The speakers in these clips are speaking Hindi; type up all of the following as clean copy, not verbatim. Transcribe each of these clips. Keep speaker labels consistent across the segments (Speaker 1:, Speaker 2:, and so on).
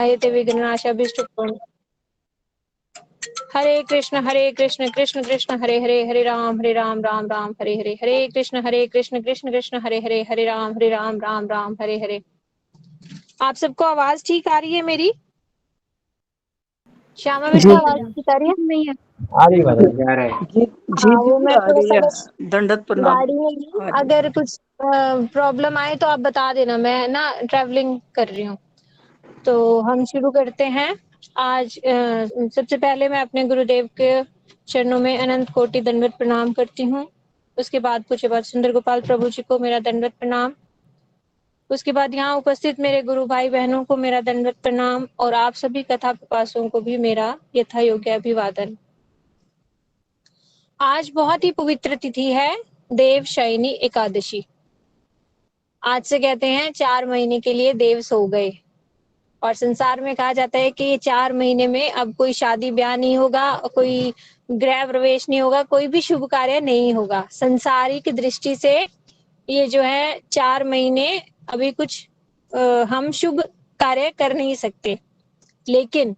Speaker 1: ते विघ्ननाशाभिष्टप्रदां। हरे कृष्ण कृष्ण कृष्ण हरे हरे, हरे राम राम राम हरे हरे, हरे कृष्ण कृष्ण कृष्ण हरे हरे, हरे राम राम राम हरे हरे। आप सबको आवाज ठीक आ रही है मेरी? श्यामा बेटा आवाज ठीक आ रही है?
Speaker 2: नहीं है।
Speaker 3: आ रही बात आ रहा है।
Speaker 1: हाँ, वो मैं थोड़ा सा बस
Speaker 4: दंडत प्रणाम।
Speaker 1: गाड़ी में हूँ, अगर कुछ प्रॉब्लम आए तो आप बता देना, मैं ना ट्रैवलिंग कर रही हूँ। तो हम शुरू करते हैं। आज सबसे पहले मैं अपने गुरुदेव के चरणों में अनंत कोटि दंडवत प्रणाम करती हूँ। उसके बाद पूज्य बाबा सुंदर गोपाल प्रभु जी को मेरा दंडवत प्रणाम। उसके बाद यहाँ उपस्थित मेरे गुरु भाई बहनों को मेरा दंडवत प्रणाम, और आप सभी कथा प्रवासों को भी मेरा यथा योग्य अभिवादन। आज बहुत ही पवित्र तिथि है, देवशयनी एकादशी। आज से कहते हैं 4 महीने के लिए देव सो गए, और संसार में कहा जाता है कि 4 महीने में अब कोई शादी ब्याह नहीं होगा, कोई गृह प्रवेश नहीं होगा, कोई भी शुभ कार्य नहीं होगा। संसारिक दृष्टि से ये जो है 4 महीने अभी कुछ हम शुभ कार्य कर नहीं सकते, लेकिन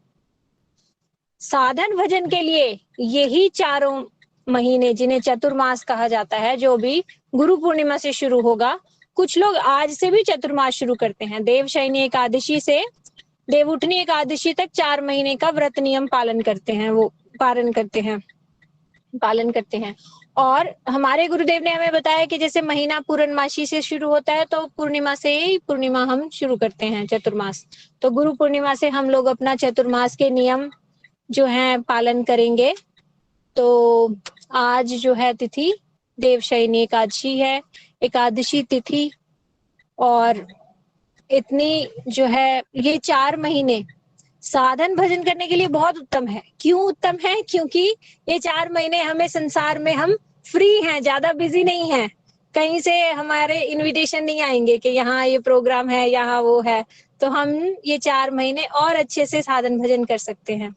Speaker 1: साधन भजन के लिए यही चारों महीने, जिन्हें चतुर्मास कहा जाता है, जो भी गुरु पूर्णिमा से शुरू होगा, कुछ लोग आज से भी चतुर्मास शुरू करते हैं। देवशयनी एकादशी से देवउठनी एकादशी तक 4 महीने का व्रत नियम पालन करते हैं, वो पालन करते हैं। और हमारे गुरुदेव ने हमें बताया कि जैसे महीना पूर्णमासी से शुरू होता है, तो पूर्णिमा से ही पूर्णिमा हम शुरू करते हैं चतुर्मास। तो गुरु पूर्णिमा से हम लोग अपना चतुर्मास के नियम जो है पालन करेंगे। तो आज जो है तिथि देवशयनी एकादशी है, एकादशी तिथि, और इतनी जो है ये 4 महीने साधन भजन करने के लिए बहुत उत्तम है। क्यों उत्तम है? क्योंकि ये 4 महीने हमें संसार में हम फ्री हैं, ज्यादा बिजी नहीं हैं, कहीं से हमारे इनविटेशन नहीं आएंगे कि यहाँ ये प्रोग्राम है, यहाँ वो है। तो हम ये 4 महीने और अच्छे से साधन भजन कर सकते हैं।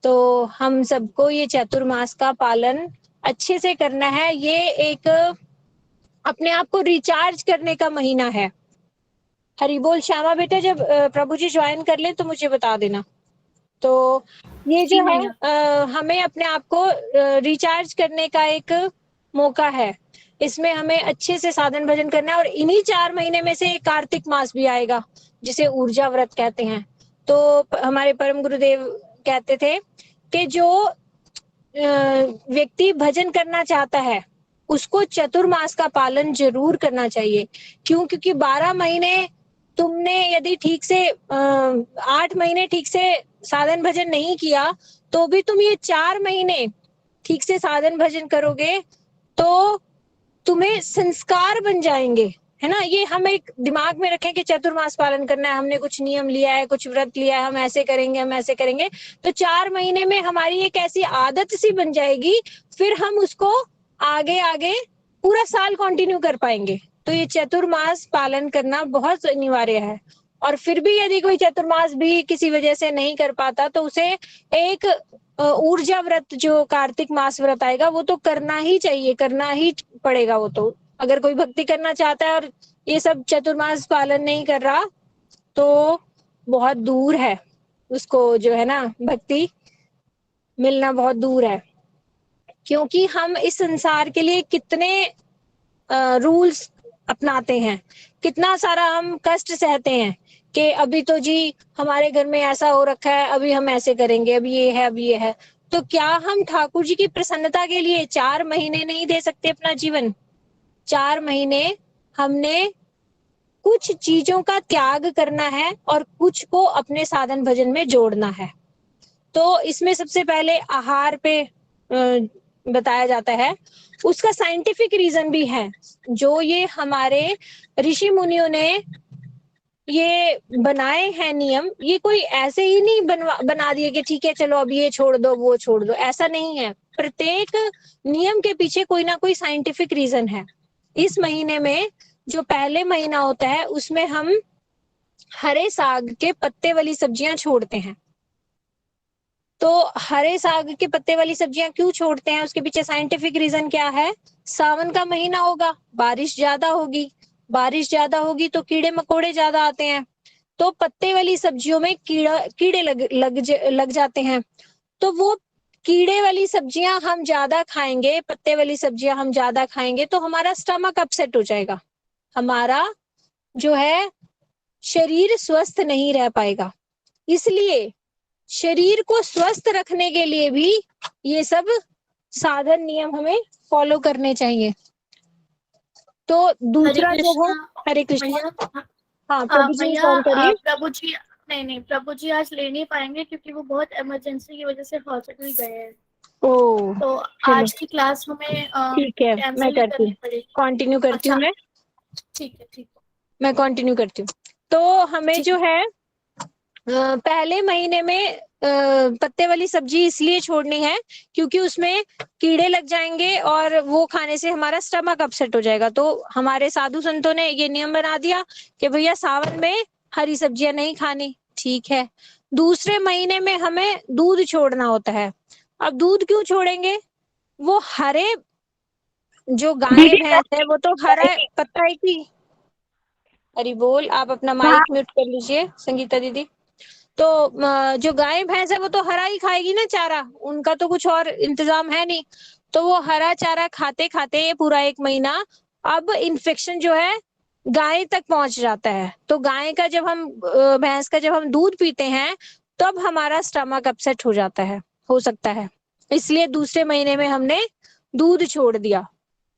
Speaker 1: तो हम सबको ये चतुर्मास का पालन अच्छे से करना है। ये एक अपने आप को रिचार्ज करने का महीना है। हरि बोल। श्यामा बेटा, जब प्रभु जी ज्वाइन कर ले तो मुझे बता देना। तो ये जो है हमें अपने आप को रिचार्ज करने का एक मौका है। इसमें हमें अच्छे से साधन भजन करना है, और इन्हीं 4 महीने में से एक कार्तिक मास भी आएगा, जिसे ऊर्जा व्रत कहते हैं। तो हमारे परम गुरुदेव कहते थे कि जो व्यक्ति भजन करना चाहता है उसको चतुर्मास का पालन जरूर करना चाहिए। क्यों? क्योंकि 12 महीने तुमने यदि ठीक से 8 महीने ठीक से साधन भजन नहीं किया, तो भी तुम ये 4 महीने ठीक से साधन भजन करोगे तो तुम्हें संस्कार बन जाएंगे, है ना। ये हम एक दिमाग में रखें कि चतुर्मास पालन करना है, हमने कुछ नियम लिया है, कुछ व्रत लिया है, हम ऐसे करेंगे, हम ऐसे करेंगे, तो 4 महीने में हमारी एक ऐसी आदत सी बन जाएगी, फिर हम उसको आगे आगे पूरा साल कंटिन्यू कर पाएंगे। तो ये चतुर्मास पालन करना बहुत अनिवार्य है। और फिर भी यदि कोई चतुर्मास भी किसी वजह से नहीं कर पाता, तो उसे एक ऊर्जा व्रत, जो कार्तिक मास व्रत आएगा, वो तो करना ही चाहिए, करना ही पड़ेगा। वो तो अगर कोई भक्ति करना चाहता है और ये सब चतुर्मास पालन नहीं कर रहा, तो बहुत दूर है उसको, जो है ना, भक्ति मिलना बहुत दूर है। क्योंकि हम इस संसार के लिए कितने रूल्स अपनाते हैं, कितना सारा हम कष्ट सहते हैं कि अभी तो जी हमारे घर में ऐसा हो रखा है, अभी हम ऐसे करेंगे, अभी ये है, अभी ये है। तो क्या हम ठाकुर जी की प्रसन्नता के लिए 4 महीने नहीं दे सकते अपना जीवन? 4 महीने हमने कुछ चीजों का त्याग करना है और कुछ को अपने साधन भजन में जोड़ना है। तो इसमें सबसे पहले आहार पे बताया जाता है। उसका साइंटिफिक रीजन भी है। जो ये हमारे ऋषि मुनियों ने ये बनाए हैं नियम, ये कोई ऐसे ही नहीं बना दिए कि ठीक है चलो अब ये छोड़ दो, वो छोड़ दो, ऐसा नहीं है। प्रत्येक नियम के पीछे कोई ना कोई साइंटिफिक रीजन है। इस महीने में जो पहले महीना होता है, उसमें हम हरे साग के पत्ते वाली सब्जियां छोड़ते हैं। तो हरे साग के पत्ते वाली सब्जियां क्यों छोड़ते हैं, उसके पीछे साइंटिफिक रीजन क्या है? सावन का महीना होगा, बारिश ज्यादा होगी, बारिश ज्यादा होगी तो कीड़े मकोड़े ज्यादा आते हैं। तो पत्ते वाली सब्जियों में कीड़े लग जाते हैं। तो वो कीड़े वाली सब्जियां हम ज्यादा खाएंगे, पत्ते वाली सब्जियां हम ज्यादा खाएंगे तो हमारा स्टमक अपसेट हो जाएगा, हमारा जो है शरीर स्वस्थ नहीं रह पाएगा। इसलिए शरीर को स्वस्थ रखने के लिए भी ये सब साधन नियम हमें फॉलो करने चाहिए। तो
Speaker 2: हरे
Speaker 1: दूसरा जो है,
Speaker 2: कृष्णा
Speaker 1: हरे कृष्णा।
Speaker 2: भैया।
Speaker 1: हाँ प्रभु जी
Speaker 2: भैया
Speaker 1: फोन करिए।
Speaker 2: प्रभु जी, नहीं नहीं, प्रभु जी आज ले नहीं पाएंगे क्योंकि वो बहुत इमरजेंसी की वजह से हॉस्पिटल गए हैं।
Speaker 1: ओ
Speaker 2: तो
Speaker 1: चलो
Speaker 2: आज की क्लास हमें
Speaker 1: ठीक है, मैं
Speaker 2: कैंसिल ही
Speaker 1: करती
Speaker 2: करनी
Speaker 1: हूँ,
Speaker 2: पड़ेगी।
Speaker 1: कंटिन्यू करती हूँ
Speaker 2: अच्छा,
Speaker 1: मैं
Speaker 2: ठीक है, ठीक है,
Speaker 1: मैं कंटिन्यू करती हूँ। तो हमें
Speaker 2: ठीक
Speaker 1: जो
Speaker 2: है।
Speaker 1: है पहले महीने में पत्ते वाली सब्जी इसलिए छोड़नी है क्योंकि उसमें कीड़े लग जाएंगे और वो खाने से हमारा स्टमक अपसेट हो जाएगा। तो हमारे साधु संतों ने ये नियम बना दिया कि भैया सावन में हरी सब्जियां नहीं खानी, ठीक है। दूसरे महीने में हमें दूध छोड़ना होता है। अब दूध क्यों छोड़ेंगे? वो हरे, जो गाय
Speaker 3: दीदी
Speaker 1: भैंस है वो तो हरा पत्ता है की। हरी बोल, आप अपना
Speaker 3: हाँ,
Speaker 1: माइक म्यूट कर लीजिए संगीता दीदी। तो जो गाय भैंस है वो तो हरा ही खाएगी ना चारा, उनका तो कुछ और इंतजाम है नहीं। तो वो हरा चारा खाते खाते ये पूरा एक महीना, अब इन्फेक्शन जो है गाय तक पहुंच जाता है। तो गाय का जब हम भैंस का जब हम दूध पीते हैं तब हमारा स्टमक अपसेट हो जाता है, हो सकता है। इसलिए दूसरे महीने में हमने दूध छोड़ दिया।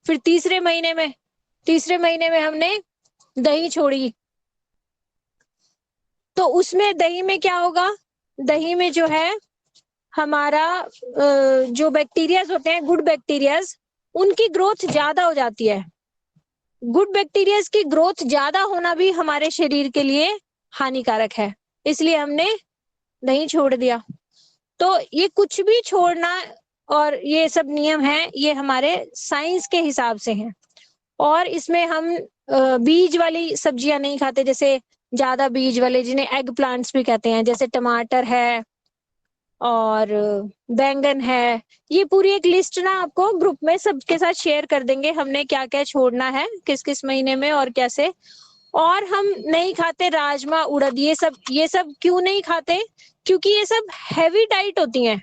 Speaker 1: फिर तीसरे महीने में हमने दही छोड़ी। तो उसमें दही में क्या होगा? दही में जो है हमारा जो बैक्टीरियाज होते हैं, गुड बैक्टीरियाज, उनकी ग्रोथ ज्यादा हो जाती है। गुड बैक्टीरियाज की ग्रोथ ज्यादा होना भी हमारे शरीर के लिए हानिकारक है, इसलिए हमने दही छोड़ दिया। तो ये कुछ भी छोड़ना और ये सब नियम है, ये हमारे साइंस के हिसाब से हैं। और इसमें हम बीज वाली सब्जियां नहीं खाते, जैसे ज्यादा बीज वाले जिन्हें एग प्लांट्स भी कहते हैं, जैसे टमाटर है और बैंगन है। ये पूरी एक लिस्ट ना आपको ग्रुप में सबके साथ शेयर कर देंगे, हमने क्या क्या छोड़ना है किस किस महीने में और कैसे। और हम नहीं खाते राजमा उड़द, ये सब क्यों नहीं खाते? क्योंकि ये सब हैवी डाइट होती हैं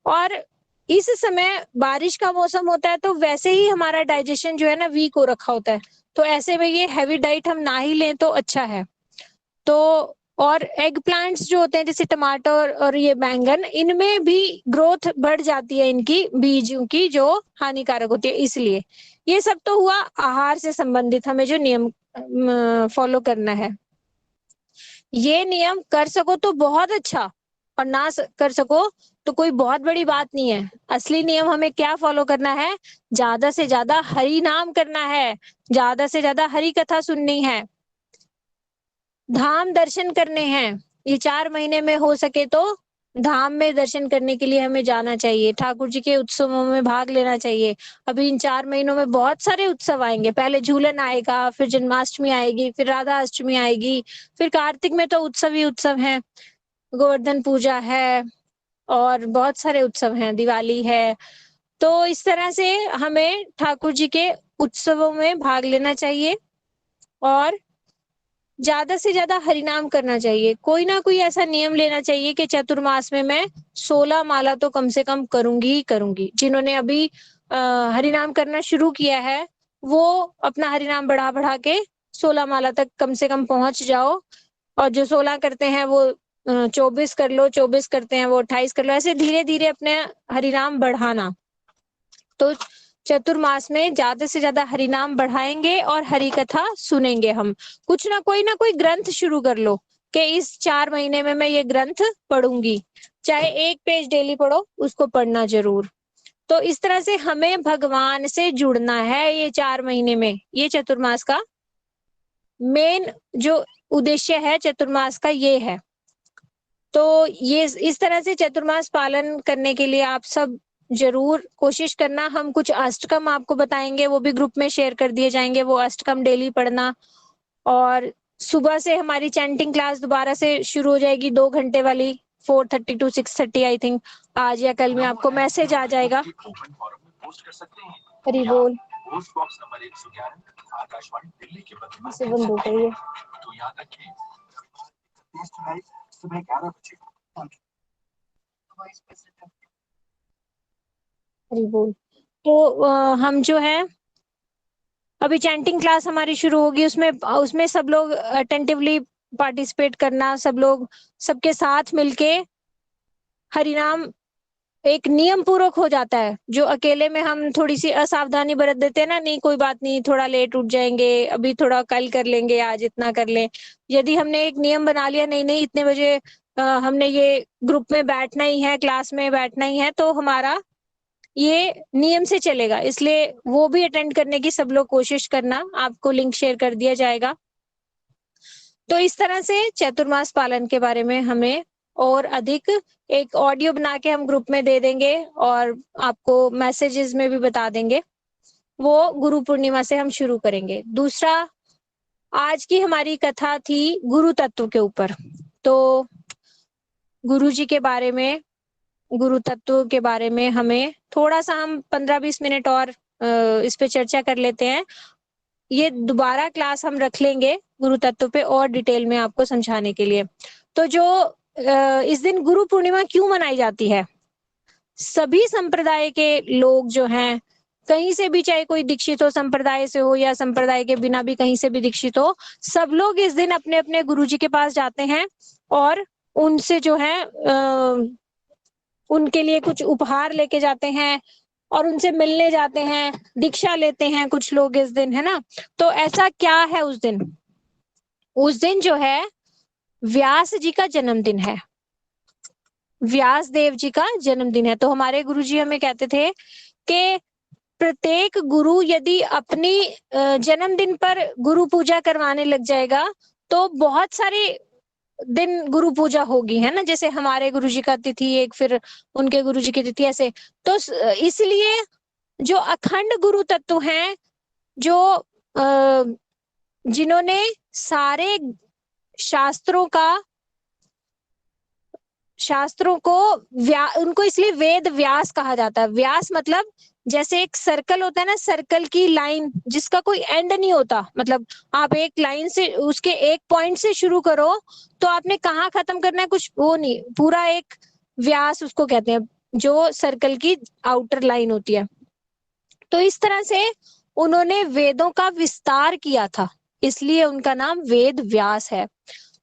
Speaker 1: और इस समय बारिश का मौसम होता है तो वैसे ही हमारा डाइजेशन जो है ना वीक हो रखा होता है। तो ऐसे में ये हैवी डाइट हम ना ही लें तो अच्छा है। तो और एग प्लांट्स जो होते हैं जैसे टमाटर और ये बैंगन, इनमें भी ग्रोथ बढ़ जाती है इनकी बीजों की, जो हानिकारक होती है। इसलिए ये सब तो हुआ आहार से संबंधित हमें जो नियम फॉलो करना है। ये नियम कर सको तो बहुत अच्छा, और ना कर सको तो कोई बहुत बड़ी बात नहीं है। असली नियम हमें क्या फॉलो करना है? ज्यादा से ज्यादा हरि नाम करना है, ज्यादा से ज्यादा हरि कथा सुननी है, धाम दर्शन करने हैं। ये 4 महीने में हो सके तो धाम में दर्शन करने के लिए हमें जाना चाहिए, ठाकुर जी के उत्सवों में भाग लेना चाहिए। अभी इन 4 महीनों में बहुत सारे उत्सव आएंगे, पहले झूलन आएगा, फिर जन्माष्टमी आएगी, फिर राधा अष्टमी आएगी, फिर कार्तिक में तो उत्सव ही उत्सव है, गोवर्धन पूजा है और बहुत सारे उत्सव हैं, दिवाली है। तो इस तरह से हमें ठाकुर जी के उत्सवों में भाग लेना चाहिए और ज्यादा से ज्यादा हरिनाम करना चाहिए। कोई ना कोई ऐसा नियम लेना चाहिए कि चतुर्मास में मैं 16 माला तो कम से कम करूंगी ही करूंगी। जिन्होंने अभी हरिनाम करना शुरू किया है वो अपना हरिनाम बढ़ा बढ़ा के 16 माला तक कम से कम पहुंच जाओ। और जो 16 करते हैं वो 24 कर लो, 24 करते हैं वो 28 कर लो, ऐसे धीरे धीरे अपने हरिनाम बढ़ाना। तो चतुर्मास में ज्यादा से ज्यादा हरिनाम बढ़ाएंगे और हरि कथा सुनेंगे हम। कुछ ना कोई ग्रंथ शुरू कर लो कि इस 4 महीने में मैं ये ग्रंथ पढ़ूंगी, चाहे एक पेज डेली पढ़ो, उसको पढ़ना जरूर। तो इस तरह से हमें भगवान से जुड़ना है ये 4 महीने में। ये चतुर्मास का मेन जो उद्देश्य है चतुर्मास का ये है। तो ये इस तरह से चतुर्मास पालन करने के लिए आप सब जरूर कोशिश करना। हम कुछ अष्टकम आपको बताएंगे, वो भी ग्रुप में शेयर कर दिए जाएंगे, वो अष्टकम डेली पढ़ना। और सुबह से हमारी चैंटिंग क्लास दोबारा से शुरू हो जाएगी 2 घंटे वाली, 4:30 to 6:30 आई थिंक। आज या कल में आपको मैसेज आ जाएगा। हरी बोल। इसे बंद हो गई है।
Speaker 3: सुबह 11 बजे।
Speaker 1: हरी बोल। तो हम जो है अभी चैंटिंग क्लास हमारी शुरू होगी, उसमें उसमें सब लोग अटेंटिवली पार्टिसिपेट करना, सब लोग सबके साथ मिलके हरिनाम एक नियम पूर्वक हो जाता है। जो अकेले में हम थोड़ी सी असावधानी बरत देते हैं ना, नहीं कोई बात नहीं, थोड़ा लेट उठ जाएंगे, अभी थोड़ा कल कर लेंगे, आज इतना कर लें। यदि हमने एक नियम बना लिया, नहीं नहीं इतने बजे हमने ये ग्रुप में बैठना ही है, क्लास में बैठना ही है, तो हमारा ये नियम से चलेगा। इसलिए वो भी अटेंड करने की सब लोग कोशिश करना, आपको लिंक शेयर कर दिया जाएगा। तो इस तरह से चतुर्मास पालन के बारे में हमें और अधिक एक ऑडियो बना के हम ग्रुप में दे देंगे और आपको मैसेजेस में भी बता देंगे। वो गुरु पूर्णिमा से हम शुरू करेंगे। दूसरा, आज की हमारी कथा थी गुरु तत्व के ऊपर। तो गुरु जी के बारे में, गुरु तत्व के बारे में हमें थोड़ा सा हम 15-20 मिनट और इस पे चर्चा कर लेते हैं। ये दोबारा क्लास हम रख लेंगे गुरु तत्व पे और डिटेल में आपको समझाने के लिए। तो जो इस दिन गुरु पूर्णिमा क्यों मनाई जाती है, सभी संप्रदाय के लोग जो हैं, कहीं से भी, चाहे कोई दीक्षित हो संप्रदाय से हो या संप्रदाय के बिना भी कहीं से भी दीक्षित हो, सब लोग इस दिन अपने अपने गुरु जी के पास जाते हैं और उनसे जो है उनके लिए कुछ उपहार लेके जाते हैं और उनसे मिलने जाते हैं, दीक्षा लेते हैं कुछ लोग इस दिन, है ना। तो ऐसा क्या है उस दिन? उस दिन जो है व्यास जी का जन्मदिन है, व्यास देव जी का जन्मदिन है। तो हमारे गुरु जी हमें कहते थे कि प्रत्येक गुरु यदि अपनी जन्मदिन पर गुरु पूजा करवाने लग जाएगा तो बहुत सारे दिन गुरु पूजा होगी, है ना। जैसे हमारे गुरु जी का तिथि एक, फिर उनके गुरु जी की तिथि, ऐसे। तो इसलिए जो अखंड गुरु तत्व हैं, जो जिन्होंने सारे शास्त्रों को उनको इसलिए वेद व्यास कहा जाता है। व्यास मतलब जैसे एक सर्कल होता है ना, सर्कल की लाइन जिसका कोई एंड नहीं होता, मतलब आप एक लाइन से, उसके एक पॉइंट से शुरू करो तो आपने कहाँ खत्म करना है, कुछ वो नहीं, पूरा एक व्यास उसको कहते हैं, जो सर्कल की आउटर लाइन होती है। तो इस तरह से उन्होंने वेदों का विस्तार किया था, इसलिए उनका नाम वेद व्यास है।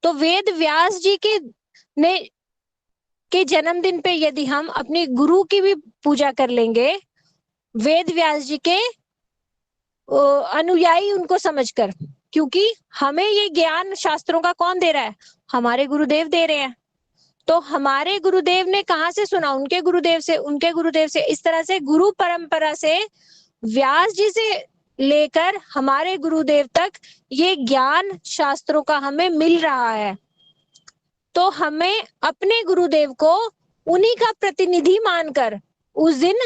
Speaker 1: तो वेद व्यास जी के जन्मदिन पे यदि हम अपने गुरु की भी पूजा कर लेंगे, वेद व्यास जी के अनुयायी उनको समझकर, क्योंकि हमें ये ज्ञान शास्त्रों का कौन दे रहा है? हमारे गुरुदेव दे रहे हैं। तो हमारे गुरुदेव ने कहाँ से सुना? उनके गुरुदेव से, उनके गुरुदेव से। इस तरह से गुरु परंपरा से व्यास जी से लेकर हमारे गुरुदेव तक ये ज्ञान शास्त्रों का हमें मिल रहा है। तो हमें अपने गुरुदेव को उन्हीं का प्रतिनिधि मानकर उस दिन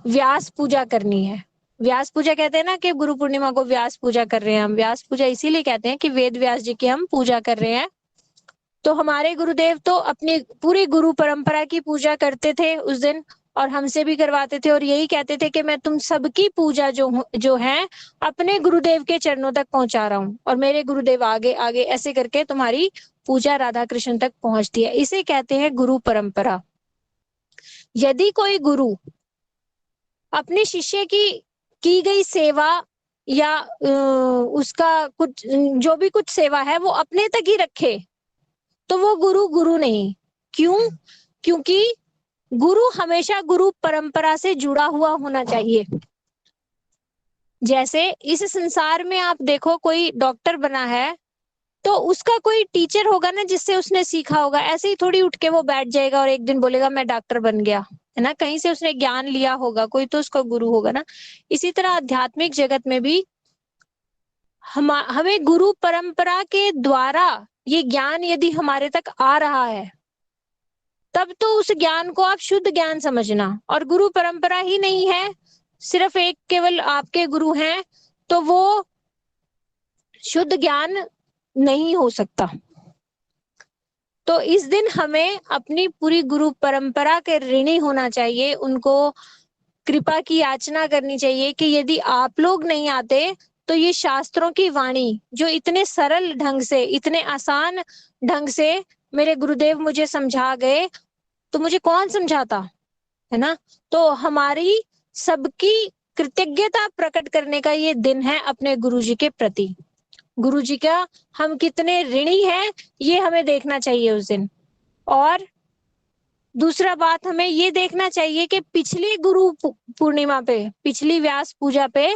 Speaker 1: व्यास पूजा करनी है। व्यास पूजा कहते हैं ना कि गुरु पूर्णिमा को व्यास पूजा कर रहे हैं हम। व्यास पूजा इसीलिए कहते हैं कि वेद व्यास जी की हम पूजा कर रहे हैं। तो हमारे गुरुदेव तो अपनी पूरी गुरु परंपरा की पूजा करते थे उस दिन, और हमसे भी करवाते थे, और यही कहते थे कि मैं तुम सबकी पूजा जो है अपने गुरुदेव के चरणों तक पहुंचा रहा हूँ, और मेरे गुरुदेव आगे आगे ऐसे करके तुम्हारी पूजा राधा कृष्ण तक पहुंचती है। इसे कहते हैं गुरु परंपरा। यदि कोई गुरु अपने शिष्य की गई सेवा या उसका कुछ जो भी कुछ सेवा है वो अपने तक ही रखे तो वो गुरु नहीं। क्यों? क्योंकि गुरु हमेशा गुरु परंपरा से जुड़ा हुआ होना चाहिए। जैसे इस संसार में आप देखो, कोई डॉक्टर बना है तो उसका कोई टीचर होगा ना जिससे उसने सीखा होगा। ऐसे ही थोड़ी उठ के वो बैठ जाएगा और एक दिन बोलेगा मैं डॉक्टर बन गया, है ना। कहीं से उसने ज्ञान लिया होगा, कोई तो उसका गुरु होगा ना। इसी तरह आध्यात्मिक जगत में भी हमें गुरु परंपरा के द्वारा ये ज्ञान यदि हमारे तक आ रहा है तब तो उस ज्ञान को आप शुद्ध ज्ञान समझना। और गुरु परंपरा ही नहीं है, सिर्फ एक केवल आपके गुरु हैं, तो वो शुद्ध ज्ञान नहीं हो सकता। तो इस दिन हमें अपनी पूरी गुरु परंपरा के ऋणी होना चाहिए, उनको कृपा की याचना करनी चाहिए कि यदि आप लोग नहीं आते तो ये शास्त्रों की वाणी जो इतने सरल ढंग से, इतने आसान ढंग से मेरे गुरुदेव मुझे समझा गए, तो मुझे कौन समझाता, है ना। तो हमारी सबकी कृतज्ञता प्रकट करने का ये दिन है अपने गुरुजी के प्रति। गुरुजी का हम कितने ऋणी हैं, ये हमें देखना चाहिए उस दिन। और दूसरा बात, हमें ये देखना चाहिए कि पिछली गुरु पूर्णिमा पे, पिछली व्यास पूजा पे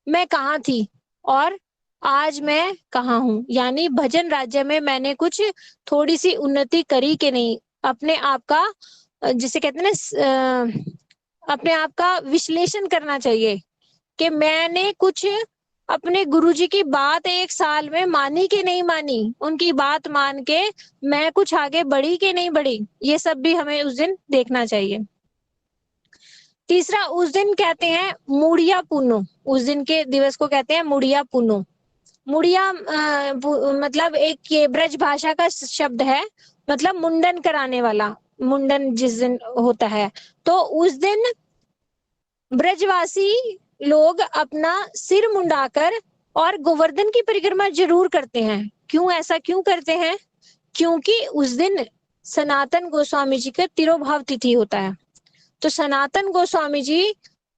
Speaker 1: मैं कहाँ थी और आज मैं कहाँ हूँ। यानी भजन राज्य में मैंने कुछ थोड़ी सी उन्नति करी कि नहीं। अपने आप का जिसे कहते हैं ना, अपने आप का विश्लेषण करना चाहिए कि मैंने कुछ अपने गुरुजी की बात एक साल में मानी कि नहीं मानी, उनकी बात मान के मैं कुछ आगे बढ़ी कि नहीं बढ़ी, ये सब भी हमें उस दिन देखना चाहिए। तीसरा, उस दिन कहते हैं मुड़िया पुनो, उस दिन के दिवस को कहते हैं मुड़िया पुनो। मुड़िया मतलब एक ये ब्रज भाषा का शब्द है, मतलब मुंडन कराने वाला, मुंडन जिस दिन होता है, तो उस दिन ब्रजवासी लोग अपना सिर मुंडाकर और गोवर्धन की परिक्रमा जरूर करते हैं। क्यों ऐसा क्यों करते हैं? क्योंकि उस दिन सनातन गोस्वामी जी का तिरोभाव तिथि होता है। तो सनातन गोस्वामी जी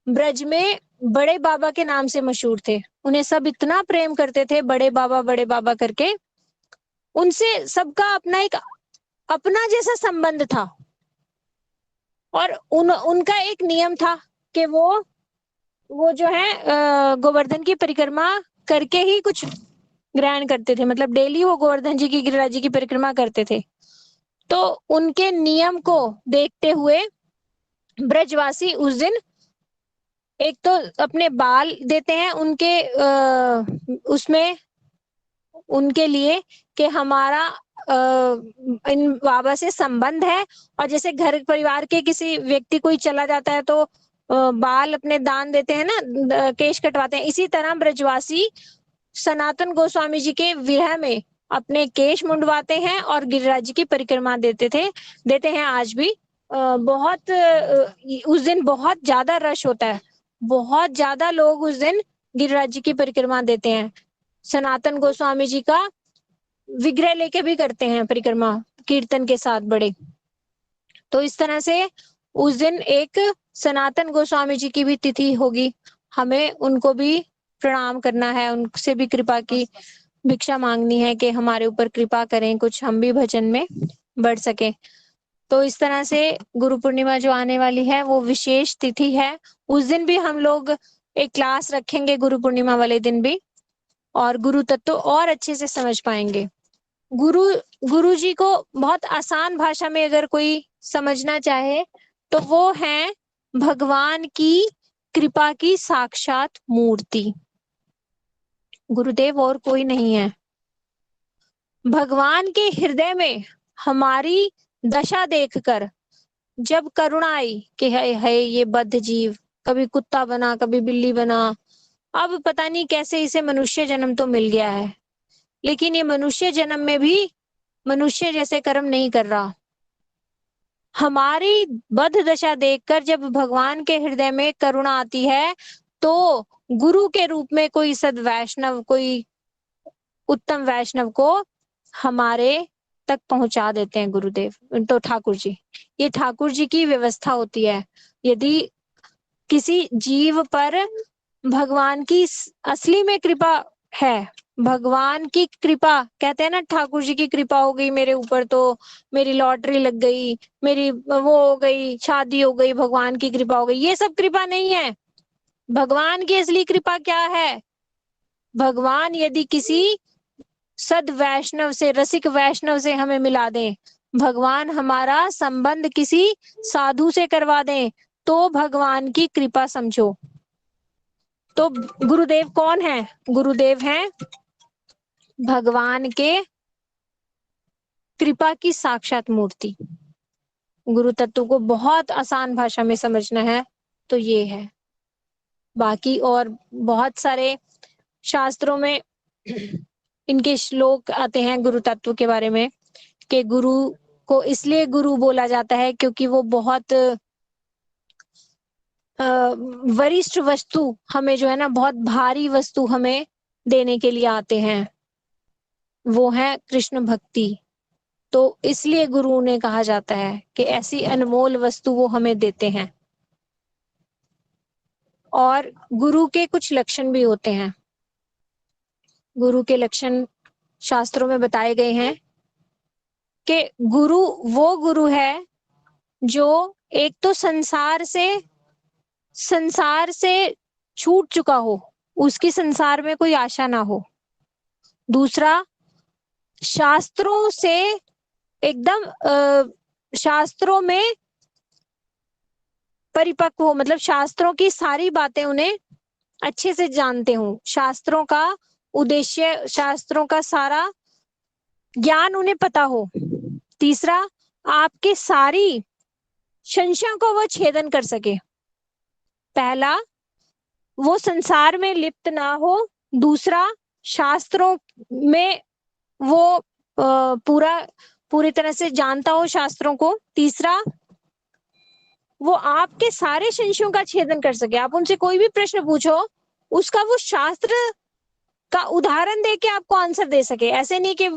Speaker 1: ब्रज में बड़े बाबा के नाम से मशहूर थे, उन्हें सब इतना प्रेम करते थे, बड़े बाबा करके। उनसे सबका अपना एक अपना जैसा संबंध था। और उनका एक नियम था कि वो जो है गोवर्धन की परिक्रमा करके ही कुछ ग्रहण करते थे, मतलब डेली वो गोवर्धन जी की, गिरिराज जी की परिक्रमा करते थे। तो उनके नियम को देखते हुए ब्रजवासी उस दिन एक तो अपने बाल देते हैं उनके उसमें उनके लिए कि हमारा इन बाबा से संबंध है। और जैसे घर परिवार के किसी व्यक्ति कोई चला जाता है तो बाल अपने दान देते हैं ना, केश कटवाते हैं। इसी तरह ब्रजवासी सनातन गोस्वामी जी के विरह में अपने केश मुंडवाते हैं और गिरिराज जी की परिक्रमा देते हैं आज भी। बहुत उस दिन बहुत ज्यादा रश होता है, बहुत ज्यादा लोग उस दिन गिरिराज जी की परिक्रमा देते हैं। सनातन गोस्वामी जी का विग्रह लेके भी करते हैं परिक्रमा, कीर्तन के साथ बड़े। तो इस तरह से उस दिन एक सनातन गोस्वामी जी की भी तिथि होगी, हमें उनको भी प्रणाम करना है, उनसे भी कृपा की भिक्षा मांगनी है कि हमारे ऊपर कृपा करें, कुछ हम भी भजन में बढ़ सके। तो इस तरह से गुरु पूर्णिमा जो आने वाली है वो विशेष तिथि है। उस दिन भी हम लोग एक क्लास रखेंगे गुरु पूर्णिमा वाले दिन भी, और गुरु तत्व और अच्छे से समझ पाएंगे। गुरु गुरु जी को बहुत आसान भाषा में अगर कोई समझना चाहे तो वो है भगवान की कृपा की साक्षात मूर्ति। गुरुदेव और कोई नहीं है। भगवान के हृदय में हमारी दशा देखकर जब करुणा आई कि है ये बद्ध जीव, कभी कुत्ता बना कभी बिल्ली बना, अब पता नहीं कैसे इसे मनुष्य जन्म तो मिल गया है, लेकिन ये मनुष्य जन्म में भी मनुष्य जैसे कर्म नहीं कर रहा। हमारी बद्ध दशा देखकर जब भगवान के हृदय में करुणा आती है तो गुरु के रूप में कोई सद वैष्णव, कोई उत्तम वैष्णव को हमारे तक पहुंचा देते हैं गुरुदेव, तो ठाकुर जी। ये ठाकुर जी की व्यवस्था होती है। यदि किसी जीव पर भगवान की असली में कृपा है, भगवान की कृपा, कहते हैं ना ठाकुर जी की कृपा हो गई मेरे ऊपर तो मेरी लॉटरी लग गई, मेरी वो हो गई, शादी हो गई, भगवान की कृपा हो गई, ये सब कृपा नहीं है। भगवान की असली कृपा क्या है? भगवान यदि किसी सद वैष्णव से, रसिक वैष्णव से हमें मिला दें, भगवान हमारा संबंध किसी साधु से करवा दें, तो भगवान की कृपा समझो। तो गुरुदेव कौन है? गुरुदेव हैं भगवान के कृपा की साक्षात मूर्ति। गुरु तत्व को बहुत आसान भाषा में समझना है तो ये है। बाकी और बहुत सारे शास्त्रों में इनके श्लोक आते हैं गुरु तत्व के बारे में, कि गुरु को इसलिए गुरु बोला जाता है क्योंकि वो बहुत वरिष्ठ वस्तु हमें जो है ना, बहुत भारी वस्तु हमें देने के लिए आते हैं, वो है कृष्ण भक्ति। तो इसलिए गुरु ने कहा जाता है कि ऐसी अनमोल वस्तु वो हमें देते हैं। और गुरु के कुछ लक्षण भी होते हैं। गुरु के लक्षण शास्त्रों में बताए गए हैं कि गुरु वो गुरु है जो एक तो संसार से छूट चुका हो, उसकी संसार में कोई आशा ना हो। दूसरा, शास्त्रों से एकदम शास्त्रों में परिपक्व हो, मतलब शास्त्रों की सारी बातें उन्हें अच्छे से जानते हो, शास्त्रों का उद्देश्य, शास्त्रों का सारा ज्ञान उन्हें पता हो। तीसरा, आपके सारी संशयों को वो छेदन कर सके। पहला, वो संसार में लिप्त ना हो। दूसरा, शास्त्रों में वो पूरी तरह से जानता हो शास्त्रों को। तीसरा, वो आपके सारे संशयों का छेदन कर सके। आप उनसे कोई भी प्रश्न पूछो, उसका वो शास्त्र का उदाहरण दे के आपको आंसर दे सके। ऐसे नहीं कि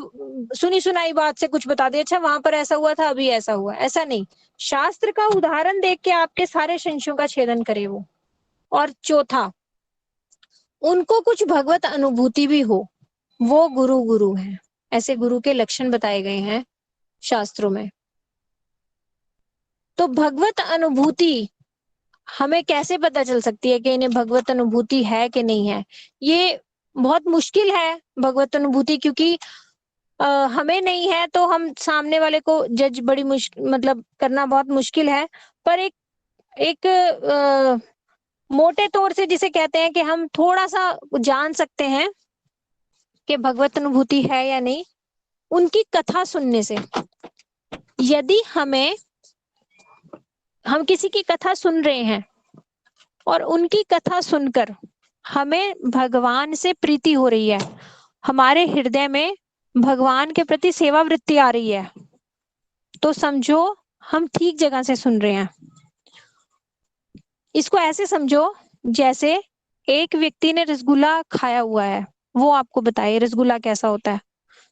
Speaker 1: सुनी सुनाई बात से कुछ बता दे, अच्छा वहां पर ऐसा हुआ था, अभी ऐसा हुआ, ऐसा नहीं। शास्त्र का उदाहरण देख के आपके सारे संशयों का छेदन करे वो। और चौथा, उनको कुछ भगवत अनुभूति भी हो, वो गुरु है। ऐसे गुरु के लक्षण बताए गए हैं शास्त्रों में। तो भगवत अनुभूति हमें कैसे पता चल सकती है कि इन्हें भगवत अनुभूति है कि नहीं है? ये बहुत मुश्किल है भगवत अनुभूति, क्योंकि हमें नहीं है तो हम सामने वाले को जज बड़ी मतलब करना बहुत मुश्किल है। पर एक मोटे तौर से जिसे कहते हैं कि हम थोड़ा सा जान सकते हैं कि भगवत अनुभूति है या नहीं, उनकी कथा सुनने से। यदि हम किसी की कथा सुन रहे हैं और उनकी कथा सुनकर हमें भगवान से प्रीति हो रही है, हमारे हृदय में भगवान के प्रति सेवा वृत्ति आ रही है, तो समझो हम ठीक जगह से सुन रहे हैं। इसको ऐसे समझो जैसे एक व्यक्ति ने रसगुल्ला खाया हुआ है, वो आपको बताए रसगुल्ला कैसा होता है,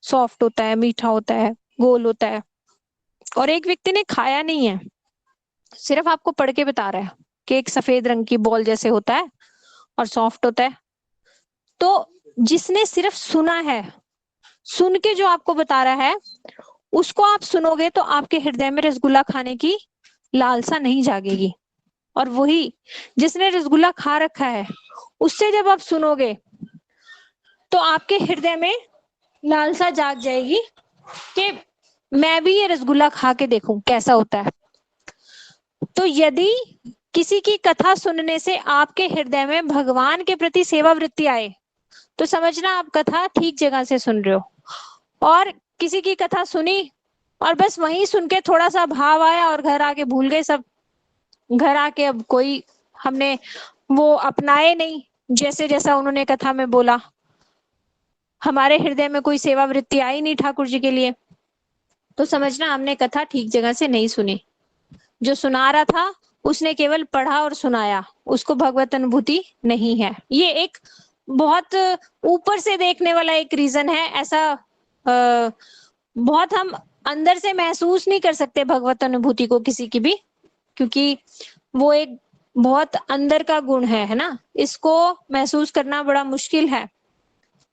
Speaker 1: सॉफ्ट होता है, मीठा होता है, गोल होता है। और एक व्यक्ति ने खाया नहीं है, सिर्फ आपको पढ़ के बता रहा है कि एक सफेद रंग की बॉल जैसे होता है और सॉफ्ट होता है। तो जिसने सिर्फ सुना है, सुन के जो आपको बता रहा है, उसको आप सुनोगे तो आपके हृदय में रसगुल्ला खाने की लालसा नहीं जागेगी। और वही जिसने रसगुल्ला खा रखा है, उससे जब आप सुनोगे तो आपके हृदय में लालसा जाग जाएगी कि मैं भी ये रसगुल्ला खा के देखूं कैसा होता है। तो यदि किसी की कथा सुनने से आपके हृदय में भगवान के प्रति सेवा वृत्ति आए, तो समझना आप कथा ठीक जगह से सुन रहे हो। और किसी की कथा सुनी और बस वहीं सुन के थोड़ा सा भाव आया और घर आके भूल गए सब, घर आके अब कोई हमने वो अपनाए नहीं जैसे जैसा उन्होंने कथा में बोला, हमारे हृदय में कोई सेवा वृत्ति आई नहीं ठाकुर जी के लिए, तो समझना हमने कथा ठीक जगह से नहीं सुनी। जो सुना रहा था उसने केवल पढ़ा और सुनाया, उसको भगवत अनुभूति नहीं है। ये एक बहुत ऊपर से देखने वाला एक रीजन है। ऐसा बहुत हम अंदर से महसूस नहीं कर सकते भगवत अनुभूति को किसी की भी, क्योंकि वो एक बहुत अंदर का गुण है ना, इसको महसूस करना बड़ा मुश्किल है।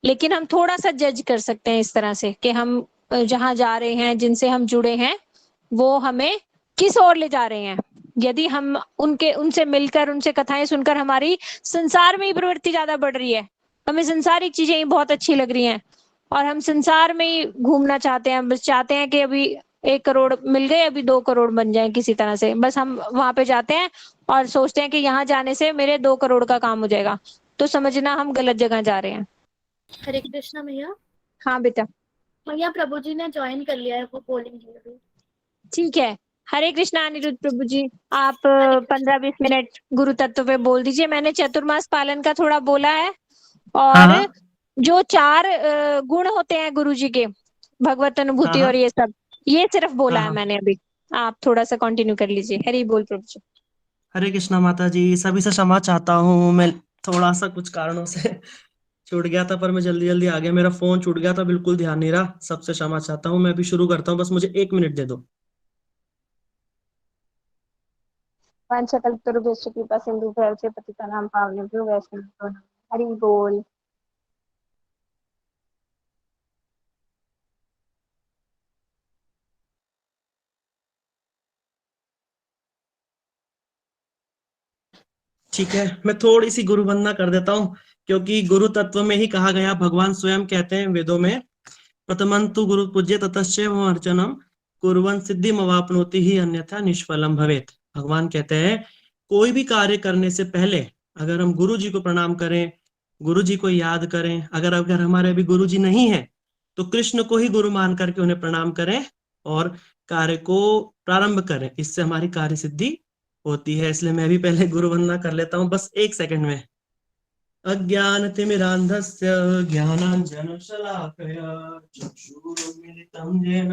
Speaker 1: लेकिन हम थोड़ा सा जज कर सकते हैं इस तरह से कि हम जहां जा रहे हैं, जिनसे हम जुड़े हैं, वो हमें किस ओर ले जा रहे हैं। यदि हम उनसे मिलकर, उनसे कथाएं सुनकर हमारी संसार में ही प्रवृत्ति ज्यादा बढ़ रही है, हमें संसारिक चीजें ही बहुत अच्छी लग रही हैं और हम संसार में ही घूमना चाहते हैं, बस चाहते हैं कि अभी 1 करोड़ मिल गए, अभी 2 करोड़ बन जाए किसी तरह से, बस हम वहां पे जाते हैं और सोचते हैं कि यहाँ जाने से मेरे 2 करोड़ का काम हो जाएगा, तो समझना हम गलत जगह जा रहे हैं।
Speaker 2: हरे कृष्णा भैया।
Speaker 1: हाँ बेटा।
Speaker 2: भैया प्रभु जी ने ज्वाइन कर लिया है, वो बोलेंगे अभी।
Speaker 1: ठीक है। हरे कृष्णा अनिरुद्ध प्रभु जी, आप 15-20 मिनट गुरु तत्व पे बोल दीजिए। मैंने चतुर्मास पालन का थोड़ा बोला है, और
Speaker 3: हाँ
Speaker 1: जो 4 गुण होते हैं गुरु जी के, भगवत अनुभूति
Speaker 3: हाँ
Speaker 1: और ये सब, ये सिर्फ बोला है
Speaker 3: हाँ।
Speaker 1: मैंने अभी। आप थोड़ा सा कंटिन्यू कर लीजिए। हरि बोल प्रभु जी।
Speaker 3: हरे कृष्णा माता जी, सभी से क्षमा चाहता हूँ, मैं थोड़ा सा कुछ कारणों से छूट गया था पर मैं जल्दी जल्दी आ गया, मेरा फोन छूट गया था, बिल्कुल ध्यान नहीं रहा, सबसे क्षमा चाहता हूँ। मैं अभी शुरू करता हूँ, बस मुझे 1 मिनट दे दो।
Speaker 1: पंचकल्पतरुभ्यश्च कृपा सिंधु से पतितानां पावनेभ्यो वैष्णवेभ्यो नमः। हरि बोल।
Speaker 3: ठीक है, मैं थोड़ी सी गुरु वंदना कर देता हूँ, क्योंकि गुरु तत्व में ही कहा गया, भगवान स्वयं कहते हैं वेदों में, प्रथमंतु गुरु पूज्य ततश्चैव अर्चनम कुर्वन् सिद्धिमवाप्नोति ही अन्यथा निष्फलम भवेत्। भगवान कहते हैं कोई भी कार्य करने से पहले अगर हम गुरु जी को प्रणाम करें, गुरु जी को याद करें, अगर अगर हमारे अभी गुरु जी नहीं है तो कृष्ण को ही गुरु मान करके उन्हें प्रणाम करें और कार्य को प्रारंभ करें, इससे हमारी कार्य सिद्धि होती है। इसलिए मैं भी पहले गुरु वंदना कर लेता हूँ, बस 1 सेकंड में। अज्ञानतिमिरान्धस्य ज्ञानाञ्जनशलाकया चक्षुरुन्मिलितं येन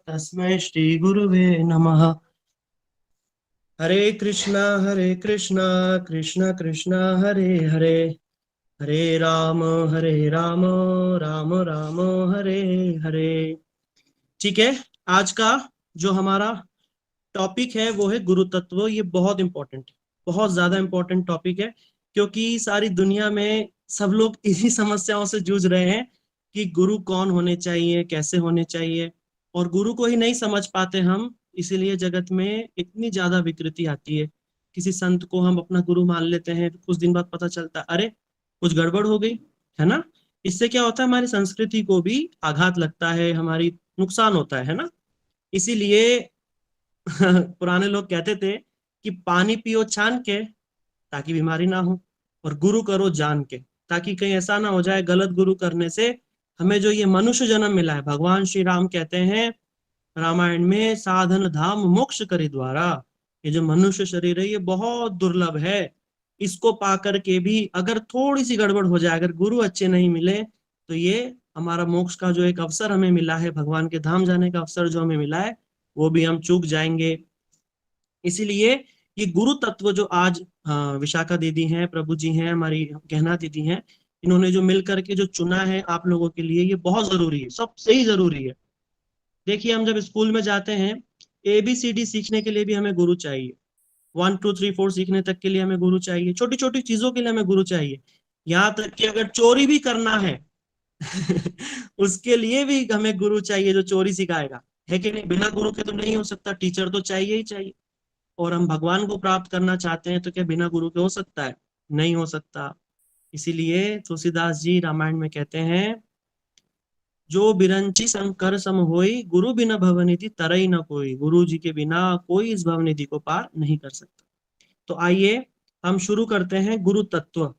Speaker 3: तस्मै श्रीगुरुवे नमः। हरे कृष्णा कृष्ण कृष्ण हरे हरे, हरे राम राम राम हरे हरे। ठीक है, आज का जो हमारा टॉपिक है वो है गुरु तत्व। ये बहुत इंपॉर्टेंट है, बहुत ज्यादा इंपॉर्टेंट टॉपिक है, क्योंकि सारी दुनिया में सब लोग इन्हीं समस्याओं से जूझ रहे हैं कि गुरु कौन होने चाहिए, कैसे होने चाहिए, और गुरु को ही नहीं समझ पाते हम। इसीलिए जगत में इतनी ज्यादा विकृति आती है। किसी संत को हम अपना गुरु मान लेते हैं, कुछ दिन बाद पता चलता अरे कुछ गड़बड़ हो गई, है ना। इससे क्या होता है, हमारी संस्कृति को भी आघात लगता है, हमारी नुकसान होता है ना। इसीलिए पुराने लोग कहते थे कि पानी पियो छान के ताकि बीमारी ना हो, और गुरु करो जान के, ताकि कहीं ऐसा ना हो जाए गलत गुरु करने से हमें जो ये मनुष्य जन्म मिला है। भगवान श्री राम कहते हैं रामायण में, साधन धाम मोक्ष करी द्वारा, ये जो मनुष्य शरीर है ये बहुत दुर्लभ है। इसको पा करके भी अगर थोड़ी सी गड़बड़ हो जाए, अगर गुरु अच्छे नहीं मिले, तो ये हमारा मोक्ष का जो एक अवसर हमें मिला है, भगवान के धाम जाने का अवसर जो हमें मिला है, वो भी हम चूक जाएंगे। इसीलिए ये गुरु तत्व जो आज विशाखा दीदी हैं, प्रभु जी हैं, हमारी गहना दीदी हैं, इन्होंने जो मिल करके जो चुना है आप लोगों के लिए, ये बहुत जरूरी है, सबसे ही जरूरी है। देखिए, हम जब स्कूल में जाते हैं, ABCD सीखने के लिए भी हमें गुरु चाहिए, 1 2 3 4 सीखने तक के लिए हमें गुरु चाहिए, छोटी छोटी चीजों के लिए हमें गुरु चाहिए, यहाँ तक कि अगर चोरी भी करना है उसके लिए भी हमें गुरु चाहिए जो चोरी सिखाएगा, है कि नहीं। बिना गुरु के तो नहीं हो सकता, टीचर तो चाहिए ही चाहिए। और हम भगवान को प्राप्त करना चाहते हैं तो क्या बिना गुरु के हो सकता है? नहीं हो सकता। इसीलिए तुलसीदास जी रामायण में कहते हैं, जो बिरंची शंकर सम होई गुरु बिना भवनिधि तरई न कोई। गुरु जी के बिना कोई इस भवनिधि को पार नहीं कर सकता। तो आइए हम शुरू करते हैं गुरु तत्व।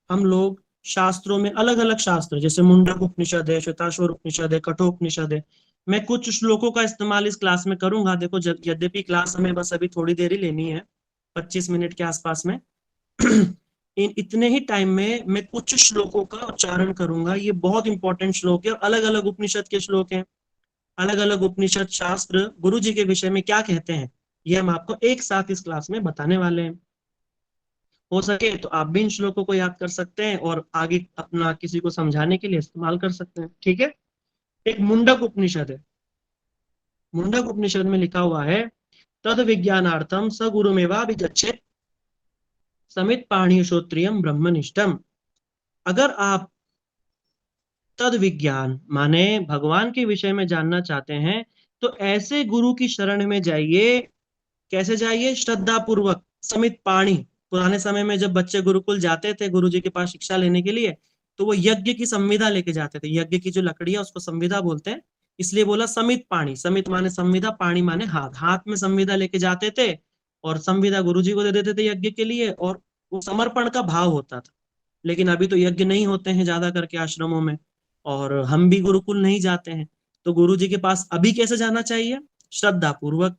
Speaker 3: हम लोग शास्त्रों में अलग अलग शास्त्र, जैसे मुंडक उपनिषद है, श्वेताश्वर उपनिषद है, कठोपनिषद है, मैं कुछ श्लोकों का इस्तेमाल इस क्लास में करूंगा। देखो, यद्यपि क्लास हमें बस अभी थोड़ी देर ही लेनी है, 25 मिनट के आसपास में इन इतने ही टाइम में मैं कुछ श्लोकों का उच्चारण करूंगा। ये बहुत इंपॉर्टेंट श्लोक है, और अलग अलग उपनिषद के श्लोक हैं। अलग अलग उपनिषद शास्त्र गुरु जी के विषय में क्या कहते हैं, ये हम आपको एक साथ इस क्लास में बताने वाले हैं। हो सके तो आप भी इन श्लोकों को याद कर सकते हैं और आगे अपना किसी को समझाने के लिए इस्तेमाल कर सकते हैं, ठीक है। एक मुंडक उपनिषद है। मुंडक उपनिषद में लिखा हुआ है, तद विज्ञानार्थम स गुरुमेवाभिगच्छेत् समित पाणि श्रोत्रियम ब्रह्मनिष्ठम। अगर आप तद विज्ञान माने भगवान के विषय में जानना चाहते हैं, तो ऐसे गुरु की शरण में जाइए। कैसे जाइए? श्रद्धा पूर्वक, समित पाणी। पुराने समय में जब बच्चे गुरुकुल जाते थे गुरु जी के पास शिक्षा लेने के लिए, तो वो यज्ञ की संविदा लेके जाते थे। यज्ञ की जो लकड़ी है उसको संविदा बोलते हैं, इसलिए बोला समित पाणी। समित माने संविदा, पाणी माने हाथ। हाथ में संविदा लेके जाते थे और संविदा गुरु जी को दे देते थे यज्ञ के लिए, और वो समर्पण का भाव होता था। लेकिन अभी तो यज्ञ नहीं होते हैं ज्यादा करके आश्रमों में, और हम भी गुरुकुल नहीं जाते हैं। तो गुरु जी के पास अभी कैसे जाना चाहिए? श्रद्धा पूर्वक।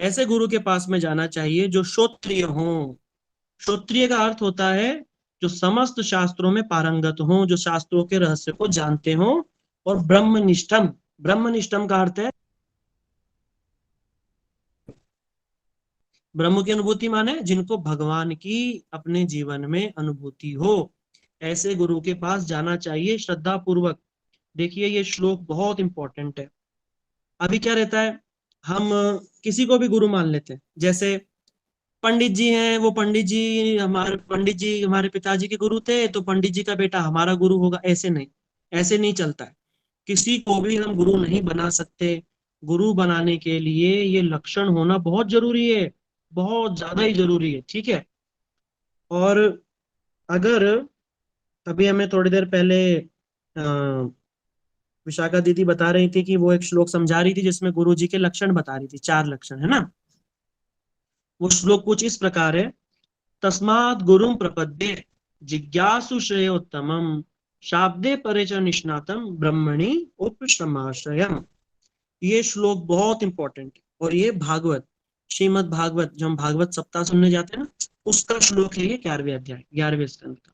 Speaker 3: ऐसे गुरु के पास में जाना चाहिए जो श्रोत्रिय हो। श्रोत्रिय का अर्थ होता है जो समस्त शास्त्रों में पारंगत हो, जो शास्त्रों के रहस्य को जानते हो। और ब्रह्मनिष्ठम, ब्रह्मनिष्ठम का अर्थ है ब्रह्म की अनुभूति, माने जिनको भगवान की अपने जीवन में अनुभूति हो। ऐसे गुरु के पास जाना चाहिए श्रद्धा पूर्वक। देखिए ये श्लोक बहुत इंपॉर्टेंट है। अभी क्या रहता है, हम किसी को भी गुरु मान लेते हैं। जैसे पंडित जी हैं, वो पंडित जी हमारे पिताजी के गुरु थे, तो पंडित जी का बेटा हमारा गुरु होगा। ऐसे नहीं, ऐसे नहीं चलता है। किसी को भी हम गुरु नहीं बना सकते। गुरु बनाने के लिए ये लक्षण होना बहुत जरूरी है, बहुत ज्यादा ही जरूरी है, ठीक है। और अगर अभी हमें थोड़ी देर पहले विशाखा दीदी बता रही थी कि वो एक श्लोक समझा रही थी जिसमें गुरु जी के लक्षण बता रही थी, 4 लक्षण, है ना। वो श्लोक कुछ इस प्रकार है, तस्मात् गुरुं प्रपद्ये जिज्ञासु श्रेयोत्तमं शाब्दे परे च निष्णातम ब्रह्मणि उपशमाश्रयम्। ये श्लोक बहुत इंपॉर्टेंट है, और ये भागवत, श्रीमद् भागवत, जो हम भागवत सप्ताह सुनने जाते हैं ना, उसका श्लोक है ये, 11वें अध्याय 11वें स्कंद का।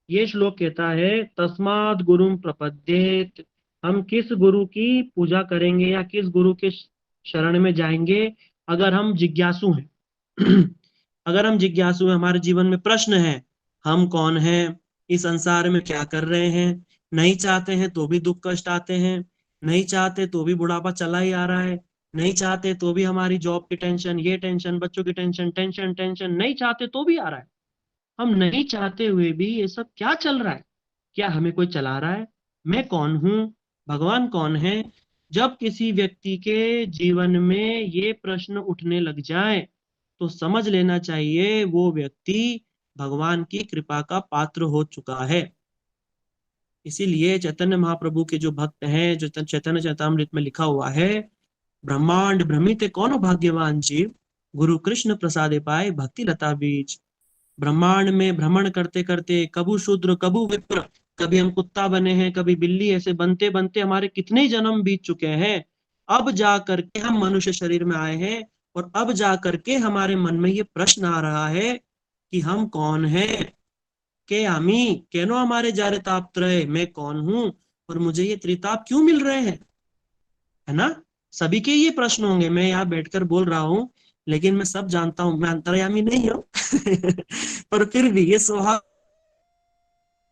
Speaker 3: ये श्लोक कहता है, तस्मात् गुरुं प्रपद्येत, हम किस गुरु की पूजा करेंगे या किस गुरु के शरण में जाएंगे अगर हम जिज्ञासु हैं। अगर हम जिज्ञासु हैं, हमारे जीवन में प्रश्न है, हम कौन हैं, इस संसार में क्या कर रहे हैं, नहीं चाहते हैं तो भी दुख कष्ट आते हैं, नहीं चाहते तो भी बुढ़ापा चला ही आ रहा है, नहीं चाहते तो भी हमारी जॉब की टेंशन, ये टेंशन, बच्चों की टेंशन, टेंशन टेंशन, नहीं चाहते तो भी आ रहा है। हम नहीं चाहते हुए भी ये सब क्या चल रहा है, क्या हमें कोई चला रहा है, मैं कौन हूं, भगवान कौन है। जब किसी व्यक्ति के जीवन में ये प्रश्न उठने लग जाए तो समझ लेना चाहिए वो व्यक्ति भगवान की कृपा का पात्र हो चुका है। इसीलिए चैतन्य महाप्रभु के जो भक्त हैं, जो चैतन्य चैतामृत में लिखा हुआ है, ब्रह्मांड भ्रमित कौन भाग्यवान जीव, गुरु कृष्ण प्रसादे पाए भक्ति लता बीज। ब्रह्मांड में भ्रमण करते करते कबू शूद्र कबू विप्र, कभी हम कुत्ता बने हैं, कभी बिल्ली, ऐसे बनते बनते हमारे कितने जन्म बीत चुके हैं। अब जा करके हम मनुष्य शरीर में आए हैं, और अब जा करके हमारे मन में ये प्रश्न आ रहा है कि हम कौन हैं, के आमी केनो हमारे जारे ताप त्रय, मैं कौन हूं और मुझे ये त्रिताप क्यों मिल रहे हैं, है ना। सभी के ये प्रश्न होंगे, मैं यहाँ बैठकर बोल रहा हूँ, लेकिन मैं सब जानता हूँ, मैं अंतर्यामी नहीं हूँ। पर फिर भी ये स्वभाव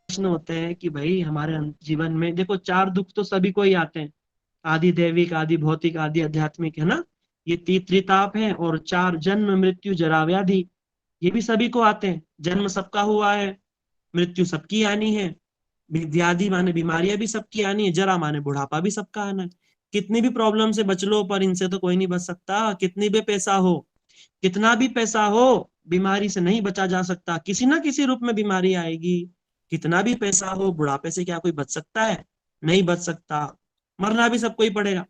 Speaker 3: प्रश्न होते हैं कि भाई हमारे जीवन में देखो 4 दुख तो सभी को ही आते हैं, आदि दैविक, आदि भौतिक, आदि आध्यात्मिक, है ना। ये त्रिताप है, और 4 जन्म मृत्यु जरा व्याधि, ये भी सभी को आते हैं। जन्म सबका हुआ है, मृत्यु सबकी आनी है, व्याधि माने बीमारियां भी सबकी आनी है, जरा माने बुढ़ापा भी सबका आना है। कितनी भी प्रॉब्लम से बच लो, पर इनसे तो कोई नहीं बच सकता। कितनी भी पैसा हो, कितना भी पैसा हो, बीमारी से नहीं बचा जा सकता, किसी ना किसी रूप में बीमारी आएगी। कितना भी पैसा हो, बुढ़ापे से क्या कोई बच सकता है, नहीं बच सकता, मरना भी सबको ही पड़ेगा।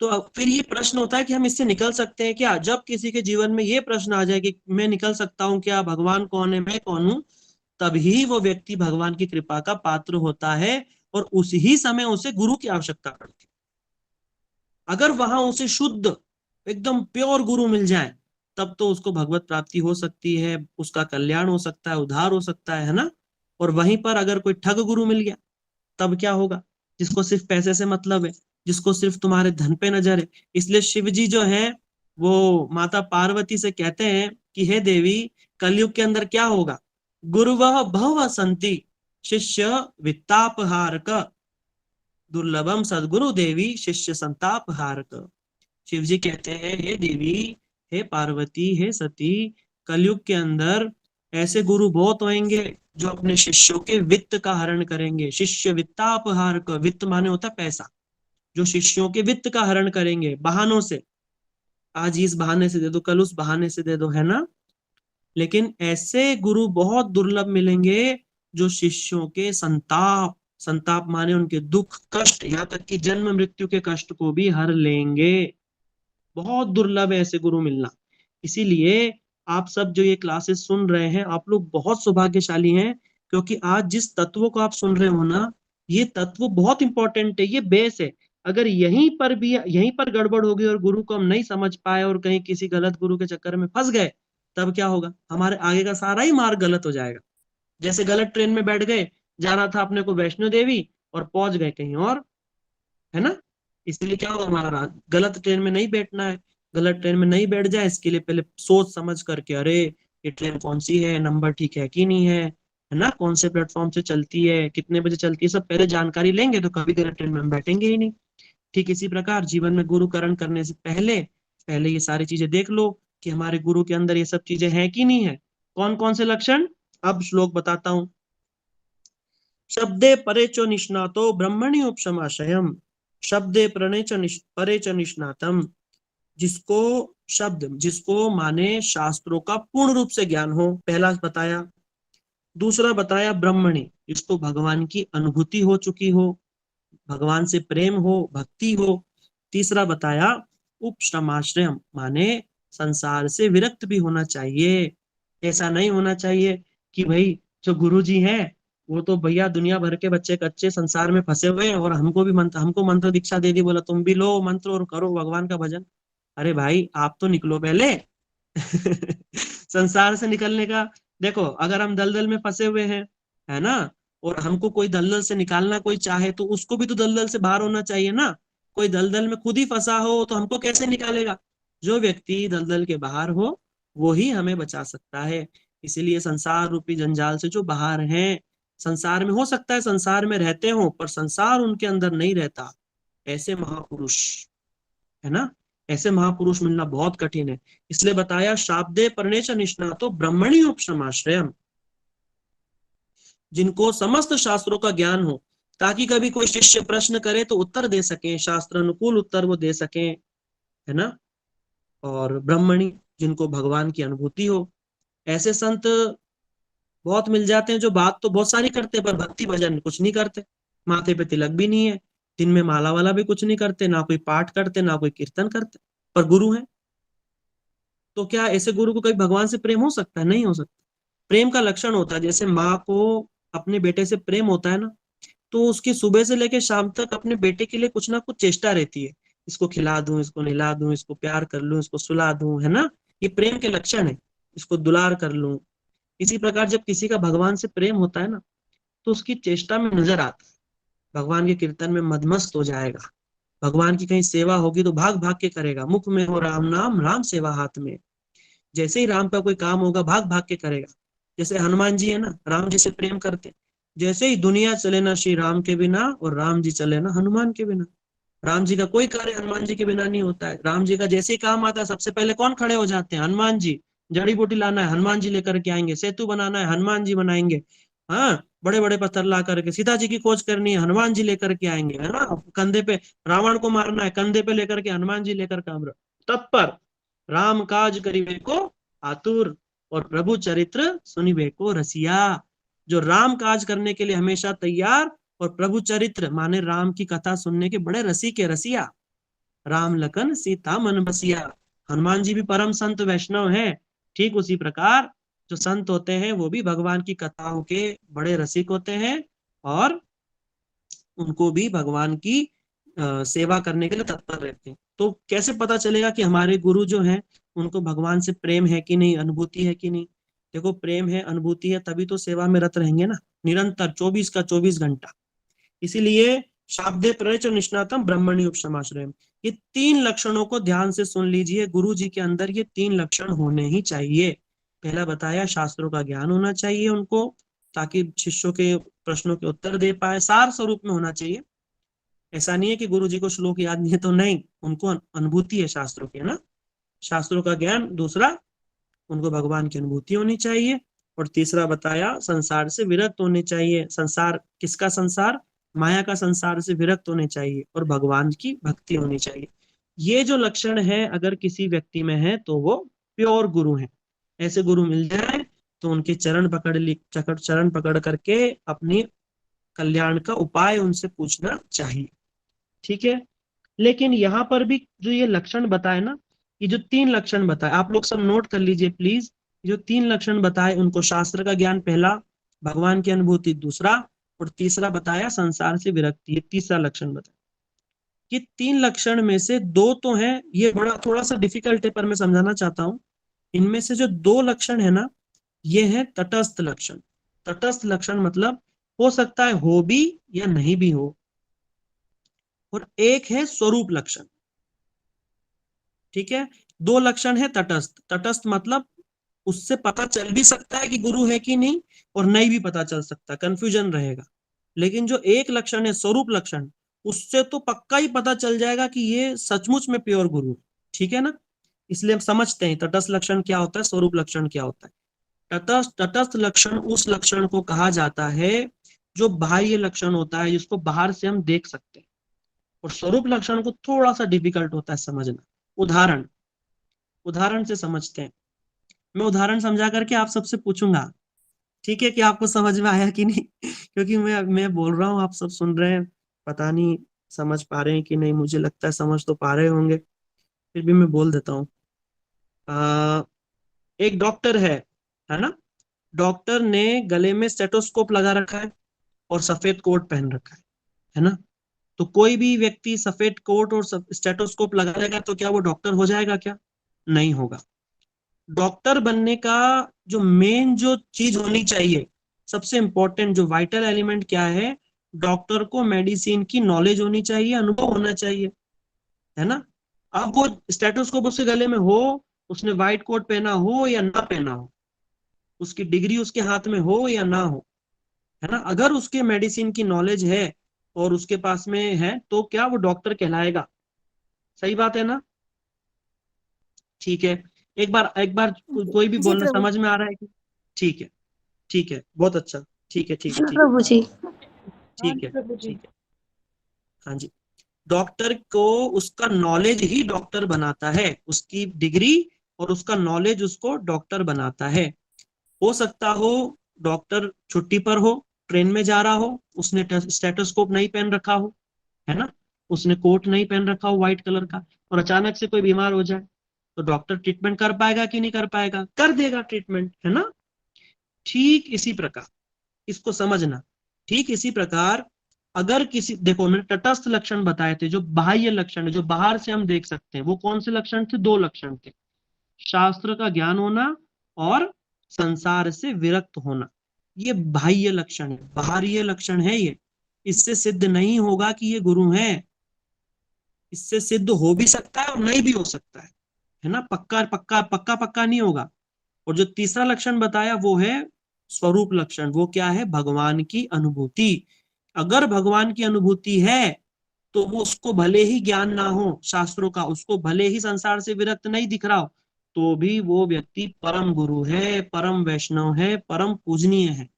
Speaker 3: तो अब फिर ये प्रश्न होता है कि हम इससे निकल सकते हैं क्या। जब किसी के जीवन में ये प्रश्न आ जाए कि मैं निकल सकता हूँ क्या, भगवान कौन है, मैं कौन हूँ, तभी वो व्यक्ति भगवान की कृपा का पात्र होता है, और उसी समय उसे गुरु की आवश्यकता पड़ती है। अगर वहां उसे शुद्ध एकदम प्योर गुरु मिल जाए, तब तो उसको भगवत प्राप्ति हो सकती है, उसका कल्याण हो सकता है, उद्धार हो सकता है ना। और वहीं पर अगर कोई ठग गुरु मिल गया, तब क्या होगा, जिसको सिर्फ पैसे से मतलब है, जिसको सिर्फ तुम्हारे धन पे नजर है। इसलिए शिव जी जो है वो माता पार्वती से कहते हैं कि हे देवी, कलयुग के अंदर क्या होगा, गुरुवः बहुवः सन्ति शिष्य वित्तापहारक, दुर्लभम सदगुरु देवी शिष्य संताप हारक। शिव जी कहते हैं, हे देवी, हे पार्वती, हे सती, कलयुग के अंदर ऐसे गुरु बहुत होंगे जो अपने शिष्यों के वित्त का हरण करेंगे। शिष्य वित्तापहारक, वित्त माने होता है पैसा, जो शिष्यों के वित्त का हरण करेंगे बहानों से, आज इस बहाने से दे दो, कल उस बहाने से दे दो, है ना। लेकिन ऐसे गुरु बहुत दुर्लभ मिलेंगे जो शिष्यों के संताप, संताप माने उनके दुख कष्ट, यहाँ तक कि जन्म मृत्यु के कष्ट को भी हर लेंगे। बहुत दुर्लभ है ऐसे गुरु मिलना। इसीलिए आप सब जो ये क्लासेस सुन रहे हैं, आप लोग बहुत सौभाग्यशाली हैं, क्योंकि आज जिस तत्वों को आप सुन रहे हो ना, ये तत्व बहुत इंपॉर्टेंट है, ये बेस है। अगर यहीं पर गड़बड़ होगी और गुरु को हम नहीं समझ पाए और कहीं किसी गलत गुरु के चक्कर में फंस गए, तब क्या होगा, हमारे आगे का सारा ही मार्ग गलत हो जाएगा। जैसे गलत ट्रेन में बैठ गए, जाना था अपने को वैष्णो देवी और पहुंच गए कहीं और, है ना। इसलिए क्या होगा, हमारा गलत ट्रेन में नहीं बैठना है। गलत ट्रेन में नहीं बैठ जाए, इसके लिए पहले सोच समझ करके, अरे ये ट्रेन कौन सी है, नंबर ठीक है कि नहीं है है ना, कौन से प्लेटफॉर्म से चलती है, कितने बजे चलती है, सब पहले जानकारी लेंगे तो कभी गलत में हम बैठेंगे ही नहीं। ठीक इसी प्रकार जीवन में गुरुकरण करने से पहले पहले ये सारी चीजें देख लो कि हमारे गुरु के अंदर ये सब चीजें हैं कि नहीं है। कौन कौन से लक्षण, अब श्लोक बताता हूं। शब्दे परे च निष्णातो ब्रह्मणि उपशमाशयम, शब्दे परे च निष्णातम, जिसको शब्द, जिसको माने शास्त्रों का पूर्ण रूप से ज्ञान हो, पहला बताया। दूसरा बताया ब्रह्मणि, जिसको भगवान की अनुभूति हो चुकी हो, भगवान से प्रेम हो, भक्ति हो। तीसरा बताया उपशमाश्रयम, माने संसार से विरक्त भी होना चाहिए। ऐसा नहीं होना चाहिए कि भाई जो गुरु जी हैं वो तो भैया दुनिया भर के बच्चे कच्चे संसार में फंसे हुए हैं और हमको मंत्र दीक्षा दे दी, बोला तुम भी लो मंत्र और करो भगवान का भजन। अरे भाई आप तो निकलो पहले। संसार से निकलने का, देखो अगर हम दलदल में फंसे हुए हैं, है ना, और हमको कोई दलदल से निकालना कोई चाहे तो उसको भी तो दलदल से बाहर होना चाहिए ना। कोई दलदल में खुद ही फंसा हो तो हमको कैसे निकालेगा। जो व्यक्ति दलदल के बाहर हो वो ही हमें बचा सकता है। इसीलिए संसार रूपी जंजाल से जो बाहर हैं, संसार में हो सकता है संसार में रहते हो पर संसार उनके अंदर नहीं रहता, ऐसे महापुरुष, है ना, ऐसे महापुरुष मिलना बहुत कठिन है। इसलिए बताया शाब्दे परनेच निष्णातो ब्रह्मणि उपशमाश्रयम, जिनको समस्त शास्त्रों का ज्ञान हो, ताकि कभी कोई शिष्य प्रश्न करे तो उत्तर दे सके, शास्त्र अनुकूल उत्तर वो दे सके, है ना। और ब्रह्मणि, जिनको भगवान की अनुभूति हो। ऐसे संत बहुत मिल जाते हैं जो बात तो बहुत सारी करते हैं पर भक्ति भजन कुछ नहीं करते, माथे पे तिलक भी नहीं है, दिन में माला वाला भी कुछ नहीं करते, ना कोई पाठ करते ना कोई कीर्तन करते, पर गुरु है। तो क्या ऐसे गुरु को कभी भगवान से प्रेम हो सकता है? नहीं हो सकता। प्रेम का लक्षण होता है, जैसे माँ को अपने बेटे से प्रेम होता है ना, तो उसकी सुबह से लेकर शाम तक अपने बेटे के लिए कुछ ना कुछ चेष्टा रहती है, इसको खिला दूं, इसको नहला दूं, इसको प्यार कर लूं, इसको सुला दूं, है ना, ये प्रेम के लक्षण है, इसको दुलार कर लूं। इसी प्रकार जब किसी का भगवान से प्रेम होता है ना तो उसकी चेष्टा में नजर आता है, भगवान के कीर्तन में मदमस्त हो जाएगा, भगवान की कहीं सेवा होगी तो भाग भाग के करेगा, मुख में हो राम नाम राम सेवा हाथ में। जैसे ही राम का कोई काम होगा भाग भाग के करेगा। जैसे हनुमान जी है ना, राम जी से प्रेम करते, जैसे ही दुनिया चले ना श्री राम के बिना और राम जी चले ना हनुमान के बिना। राम जी का कोई कार्य हनुमान जी के बिना नहीं होता है। राम जी का जैसे ही काम आता है सबसे पहले कौन खड़े हो जाते हैं? हनुमान जी। जड़ी बूटी लाना है हनुमान जी लेकर के आएंगे, सेतु बनाना है हनुमान जी बनाएंगे, हाँ, बड़े बड़े पत्थर ला करके सीता जी की खोज करनी है हनुमान जी लेकर के आएंगे, है ना, कंधे पे रावण को मारना है कंधे पे लेकर के हनुमान जी लेकर के तत्पर, राम काज करिबे को आतुर और प्रभु चरित्र सुनिबे को रसिया। जो राम काज करने के लिए हमेशा तैयार और प्रभु चरित्र माने राम की कथा सुनने के बड़े रसिक है, रसिया। राम लखन सीता मन बसिया। हनुमान जी भी परम संत वैष्णव हैं। ठीक उसी प्रकार जो संत होते हैं वो भी भगवान की कथाओं के बड़े रसिक होते हैं और उनको भी भगवान की सेवा करने के लिए तत्पर रहते हैं। तो कैसे पता चलेगा कि हमारे गुरु जो हैं उनको भगवान से प्रेम है कि नहीं, अनुभूति है कि नहीं? देखो प्रेम है, अनुभूति है, तभी तो सेवा में रत रहेंगे ना, निरंतर 24 का 24 घंटा। इसीलिए शाब्दे प्रच निष्णातम ब्रह्मणि उपशमाश्रयम, ये 3 लक्षणों को ध्यान से सुन लीजिए। गुरु जी के अंदर ये 3 लक्षण होने ही चाहिए। पहला बताया शास्त्रों का ज्ञान होना चाहिए उनको, ताकि शिष्यों के प्रश्नों के उत्तर दे पाए, सार स्वरूप में होना चाहिए। ऐसा नहीं है कि गुरु जी को श्लोक याद नहीं है तो नहीं, उनको अनुभूति है शास्त्रों की, है ना, शास्त्रों का ज्ञान। दूसरा, उनको भगवान की अनुभूति होनी चाहिए। और तीसरा बताया संसार से विरक्त होने चाहिए। संसार किसका संसार? माया का संसार से विरक्त होने चाहिए और भगवान की भक्ति होनी चाहिए। ये जो लक्षण है अगर किसी व्यक्ति में है तो वो प्योर गुरु है। ऐसे गुरु मिल जाए तो उनके चरण पकड़ करके अपनी कल्याण का उपाय उनसे पूछना चाहिए। ठीक है, लेकिन यहाँ पर भी जो ये लक्षण बताए ना, ये जो 3 लक्षण बताए आप लोग सब नोट कर लीजिए प्लीज। जो 3 लक्षण बताए उनको शास्त्र का ज्ञान पहला, भगवान की अनुभूति दूसरा, और तीसरा बताया संसार से विरक्ति, ये तीसरा लक्षण बताया। ये 3 लक्षण में से 2 तो है, ये बड़ा थोड़ा सा डिफिकल्ट है पर मैं समझाना चाहता हूँ। इनमें से जो 2 लक्षण है ना, ये है तटस्थ लक्षण। तटस्थ लक्षण मतलब हो सकता है हो भी या नहीं भी हो। और एक है स्वरूप लक्षण। ठीक है, 2 लक्षण है तटस्थ। तटस्थ मतलब उससे पता चल भी सकता है कि गुरु है कि नहीं, और नहीं भी पता चल सकता, कंफ्यूजन रहेगा। लेकिन जो एक लक्षण है स्वरूप लक्षण, उससे तो पक्का ही पता चल जाएगा कि ये सचमुच में प्योर गुरु है। ठीक है ना? इसलिए हम समझते हैं तटस्थ लक्षण क्या होता है, स्वरूप लक्षण क्या होता है। तटस्थ लक्षण उस लक्षण को कहा जाता है जो बाह्य लक्षण होता है, जिसको बाहर से हम देख सकते हैं, और स्वरूप लक्षण को थोड़ा सा डिफिकल्ट होता है समझना। उदाहरण उदाहरण से समझते हैं। मैं उदाहरण समझा करके आप सबसे पूछूंगा, ठीक है, कि आपको समझ में आया कि नहीं क्योंकि मैं बोल रहा हूँ, आप सब सुन रहे हैं, पता नहीं समझ पा रहे हैं कि नहीं। मुझे लगता है समझ तो पा रहे होंगे, फिर भी मैं बोल देता हूँ। एक डॉक्टर है ना? डॉक्टर ने गले में स्टेथोस्कोप लगा रखा है और सफेद कोट पहन रखा है ना? तो कोई भी व्यक्ति सफेद कोट और स्टेथोस्कोप लगा लेगा तो क्या वो डॉक्टर हो जाएगा क्या? नहीं होगा। डॉक्टर बनने का जो मेन जो चीज होनी चाहिए, सबसे इंपॉर्टेंट जो वाइटल एलिमेंट क्या है? डॉक्टर को मेडिसिन की नॉलेज होनी चाहिए, अनुभव होना चाहिए, है ना? अब वो स्टेथोस्कोप उसके गले में हो, उसने व्हाइट कोट पहना हो या ना पहना हो, उसकी डिग्री उसके हाथ में हो या ना हो, है ना, अगर उसके मेडिसिन की नॉलेज है और उसके पास में है, तो क्या वो डॉक्टर कहलाएगा। सही बात है ना? ठीक है। एक बार कोई भी
Speaker 1: जी
Speaker 3: बोलना
Speaker 1: प्रभु।
Speaker 3: समझ में आ रहा है कि? ठीक है, ठीक है, बहुत अच्छा। ठीक है, ठीक है,
Speaker 1: जी
Speaker 3: ठीक है,
Speaker 1: प्रभु जी।
Speaker 2: हाँ
Speaker 3: ठीक है,
Speaker 2: प्रभु जी।
Speaker 3: ठीक है। हाँ जी। डॉक्टर को उसका नॉलेज ही डॉक्टर बनाता है, उसकी डिग्री और उसका नॉलेज उसको डॉक्टर बनाता है। हो सकता हो डॉक्टर छुट्टी पर हो, ट्रेन में जा रहा हो, उसने स्टेथोस्कोप नहीं पहन रखा हो, है ना, उसने कोट नहीं पहन रखा हो व्हाइट कलर का, और अचानक से कोई बीमार हो जाए, तो डॉक्टर ट्रीटमेंट कर पाएगा कि नहीं कर पाएगा? कर देगा ट्रीटमेंट, है ना? ठीक इसी प्रकार इसको समझना। ठीक इसी प्रकार अगर किसी, देखो मैंने तटस्थ लक्षण बताए थे, जो बाह्य लक्षण है, जो बाहर से हम देख सकते हैं, वो कौन से लक्षण थे? दो लक्षण थे, शास्त्र का ज्ञान होना और संसार से विरक्त होना। ये बाह्य लक्षण है, बाहरी लक्षण है ये। इससे सिद्ध नहीं होगा कि ये गुरु है, इससे सिद्ध हो भी सकता है और नहीं भी हो सकता है ना? पक्का पक्का पक्का पक्का नहीं होगा। और जो तीसरा लक्षण बताया वो है स्वरूप लक्षण। वो क्या है? भगवान की अनुभूति। अगर भगवान की अनुभूति है तो वो, उसको भले ही ज्ञान ना हो शास्त्रों का, उसको भले ही संसार से विरक्त नहीं दिख रहा हो, तो भी वो व्यक्ति परम गुरु है, परम वैष्णव है, परम पूजनीय है।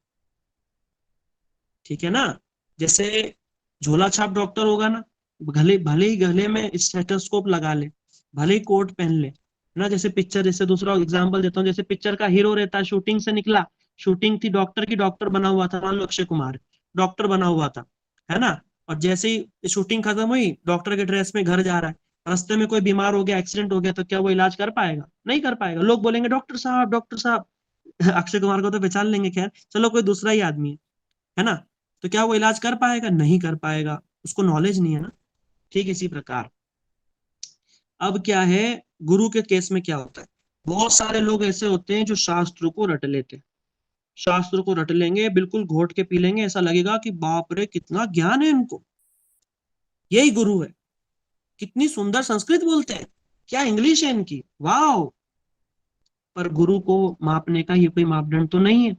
Speaker 3: ठीक है ना? जैसे झोला छाप डॉक्टर होगा ना, भले भले ही गले में स्टेथोस्कोप लगा ले, भले ही कोट पहन ले, है ना? जैसे पिक्चर, जैसे दूसरा एग्जांपल देता हूँ, जैसे पिक्चर का हीरो रहता है, शूटिंग से निकला, शूटिंग थी डॉक्टर की, डॉक्टर बना हुआ था, मान लो अक्षय कुमार डॉक्टर बना हुआ था, है ना? और जैसे ही शूटिंग खत्म हुई, डॉक्टर के ड्रेस में घर जा रहा है, रास्ते में कोई बीमार हो गया, एक्सीडेंट हो गया, तो क्या वो इलाज कर पाएगा? नहीं कर पाएगा। लोग बोलेंगे डॉक्टर साहब, डॉक्टर साहब। अक्षय कुमार को तो पहचान लेंगे, खैर चलो कोई दूसरा ही आदमी है ना? तो क्या वो इलाज कर पाएगा? नहीं कर पाएगा, उसको नॉलेज नहीं है ना। ठीक इसी प्रकार अब क्या है, गुरु के केस में क्या होता है? बहुत सारे लोग ऐसे होते हैं जो शास्त्र को रट लेते हैं, शास्त्र को रट लेंगे, बिल्कुल घोट के पी लेंगे, ऐसा लगेगा कि बाप रे कितना ज्ञान है इनको, यही गुरु है, कितनी सुंदर संस्कृत बोलते हैं, क्या इंग्लिश है इनकी, वाह। पर गुरु को मापने का ये कोई मापदंड तो नहीं है।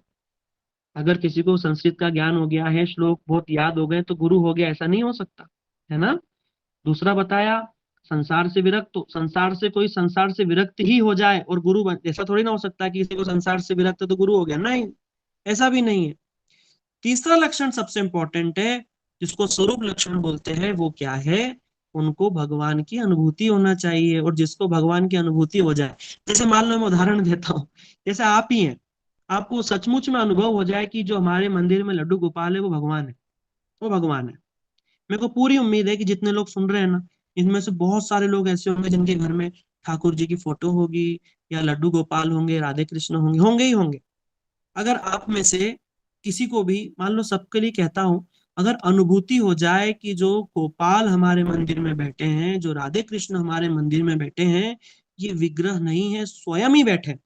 Speaker 3: अगर किसी को संस्कृत का ज्ञान हो गया है, श्लोक बहुत याद हो गए, तो गुरु हो गया, ऐसा नहीं हो सकता, है ना? दूसरा बताया संसार से विरक्त, तो संसार से कोई संसार से विरक्त ही हो जाए और गुरु बन, ऐसा थोड़ी ना हो सकता है कि किसी को संसार से विरक्त है तो गुरु हो गया, नहीं, ऐसा भी नहीं है। तीसरा लक्षण सबसे इंपॉर्टेंट है, जिसको स्वरूप लक्षण बोलते हैं, वो क्या है? उनको भगवान की अनुभूति होना चाहिए, और जिसको भगवान की अनुभूति हो जाए, जैसे मान लो मैं उदाहरण देता हूँ, जैसे आप ही हैं, आपको सचमुच में अनुभव हो जाए कि जो हमारे मंदिर में लड्डू गोपाल है वो भगवान है, वो भगवान है। मेरे को पूरी उम्मीद है कि जितने लोग सुन रहे हैं ना, इनमें से बहुत सारे लोग ऐसे होंगे जिनके घर में ठाकुर जी की फोटो होगी, या लड्डू गोपाल होंगे, राधे कृष्ण होंगे, होंगे ही होंगे। अगर आप में से किसी को भी, मान लो सबके लिए कहता हूं, अगर अनुभूति हो जाए कि जो गोपाल हमारे मंदिर में बैठे हैं, जो राधे कृष्ण हमारे मंदिर में बैठे हैं, ये विग्रह नहीं है, स्वयं ही बैठे हैं,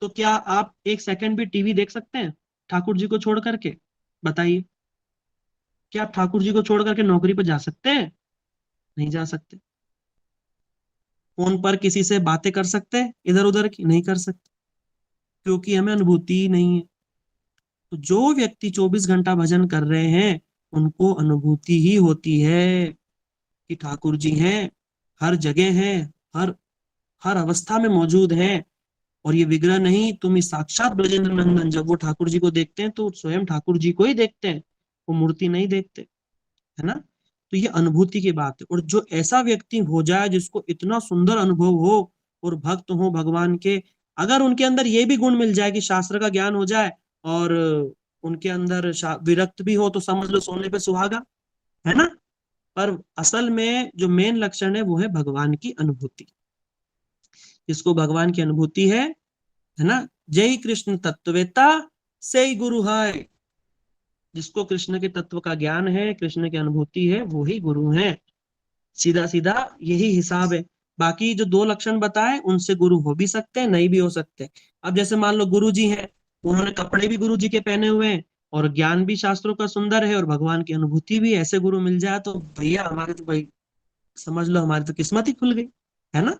Speaker 3: तो क्या आप एक सेकंड भी टीवी देख सकते हैं ठाकुर जी को छोड़ करके? बताइए, क्या आप ठाकुर जी को छोड़ करके नौकरी पर जा सकते हैं? नहीं जा सकते। फोन पर किसी से बातें कर सकते हैं इधर उधर की? नहीं कर सकते, क्योंकि हमें अनुभूति ही नहीं है। तो जो व्यक्ति 24 घंटा भजन कर रहे हैं उनको अनुभूति ही होती है कि ठाकुर जी हैं, हर जगह हैं, हर हर अवस्था में मौजूद हैं। और ये विग्रह नहीं, तुम इस साक्षात ब्रजेंद्र नंदन जब वो ठाकुर जी को देखते हैं तो स्वयं ठाकुर जी को ही देखते हैं, वो मूर्ति नहीं देखते, है ना। तो ये अनुभूति की बात है। और जो ऐसा व्यक्ति हो जाए जिसको इतना सुंदर अनुभव हो और भक्त हो भगवान के, अगर उनके अंदर ये भी गुण मिल जाए कि शास्त्र का ज्ञान हो जाए और उनके अंदर विरक्त भी हो, तो समझ लो सोने पे सुहागा, है ना। पर असल में जो मेन लक्षण है वो है भगवान की अनुभूति। जिसको भगवान की अनुभूति है ना, जय कृष्ण तत्ववेता से ही गुरु है। जिसको कृष्ण के तत्व का ज्ञान है, कृष्ण की अनुभूति है, वो ही गुरु है। सीधा सीधा यही हिसाब है। बाकी जो 2 लक्षण बताए उनसे गुरु हो भी सकते हैं, नहीं भी हो सकते। अब जैसे मान लो गुरु जी हैं, उन्होंने कपड़े भी गुरु जी के पहने हुए हैं और ज्ञान भी शास्त्रों का सुंदर है और भगवान की अनुभूति भी, ऐसे गुरु मिल जाए तो भैया हमारे तो भाई समझ लो हमारी तो किस्मत ही खुल गई, है ना।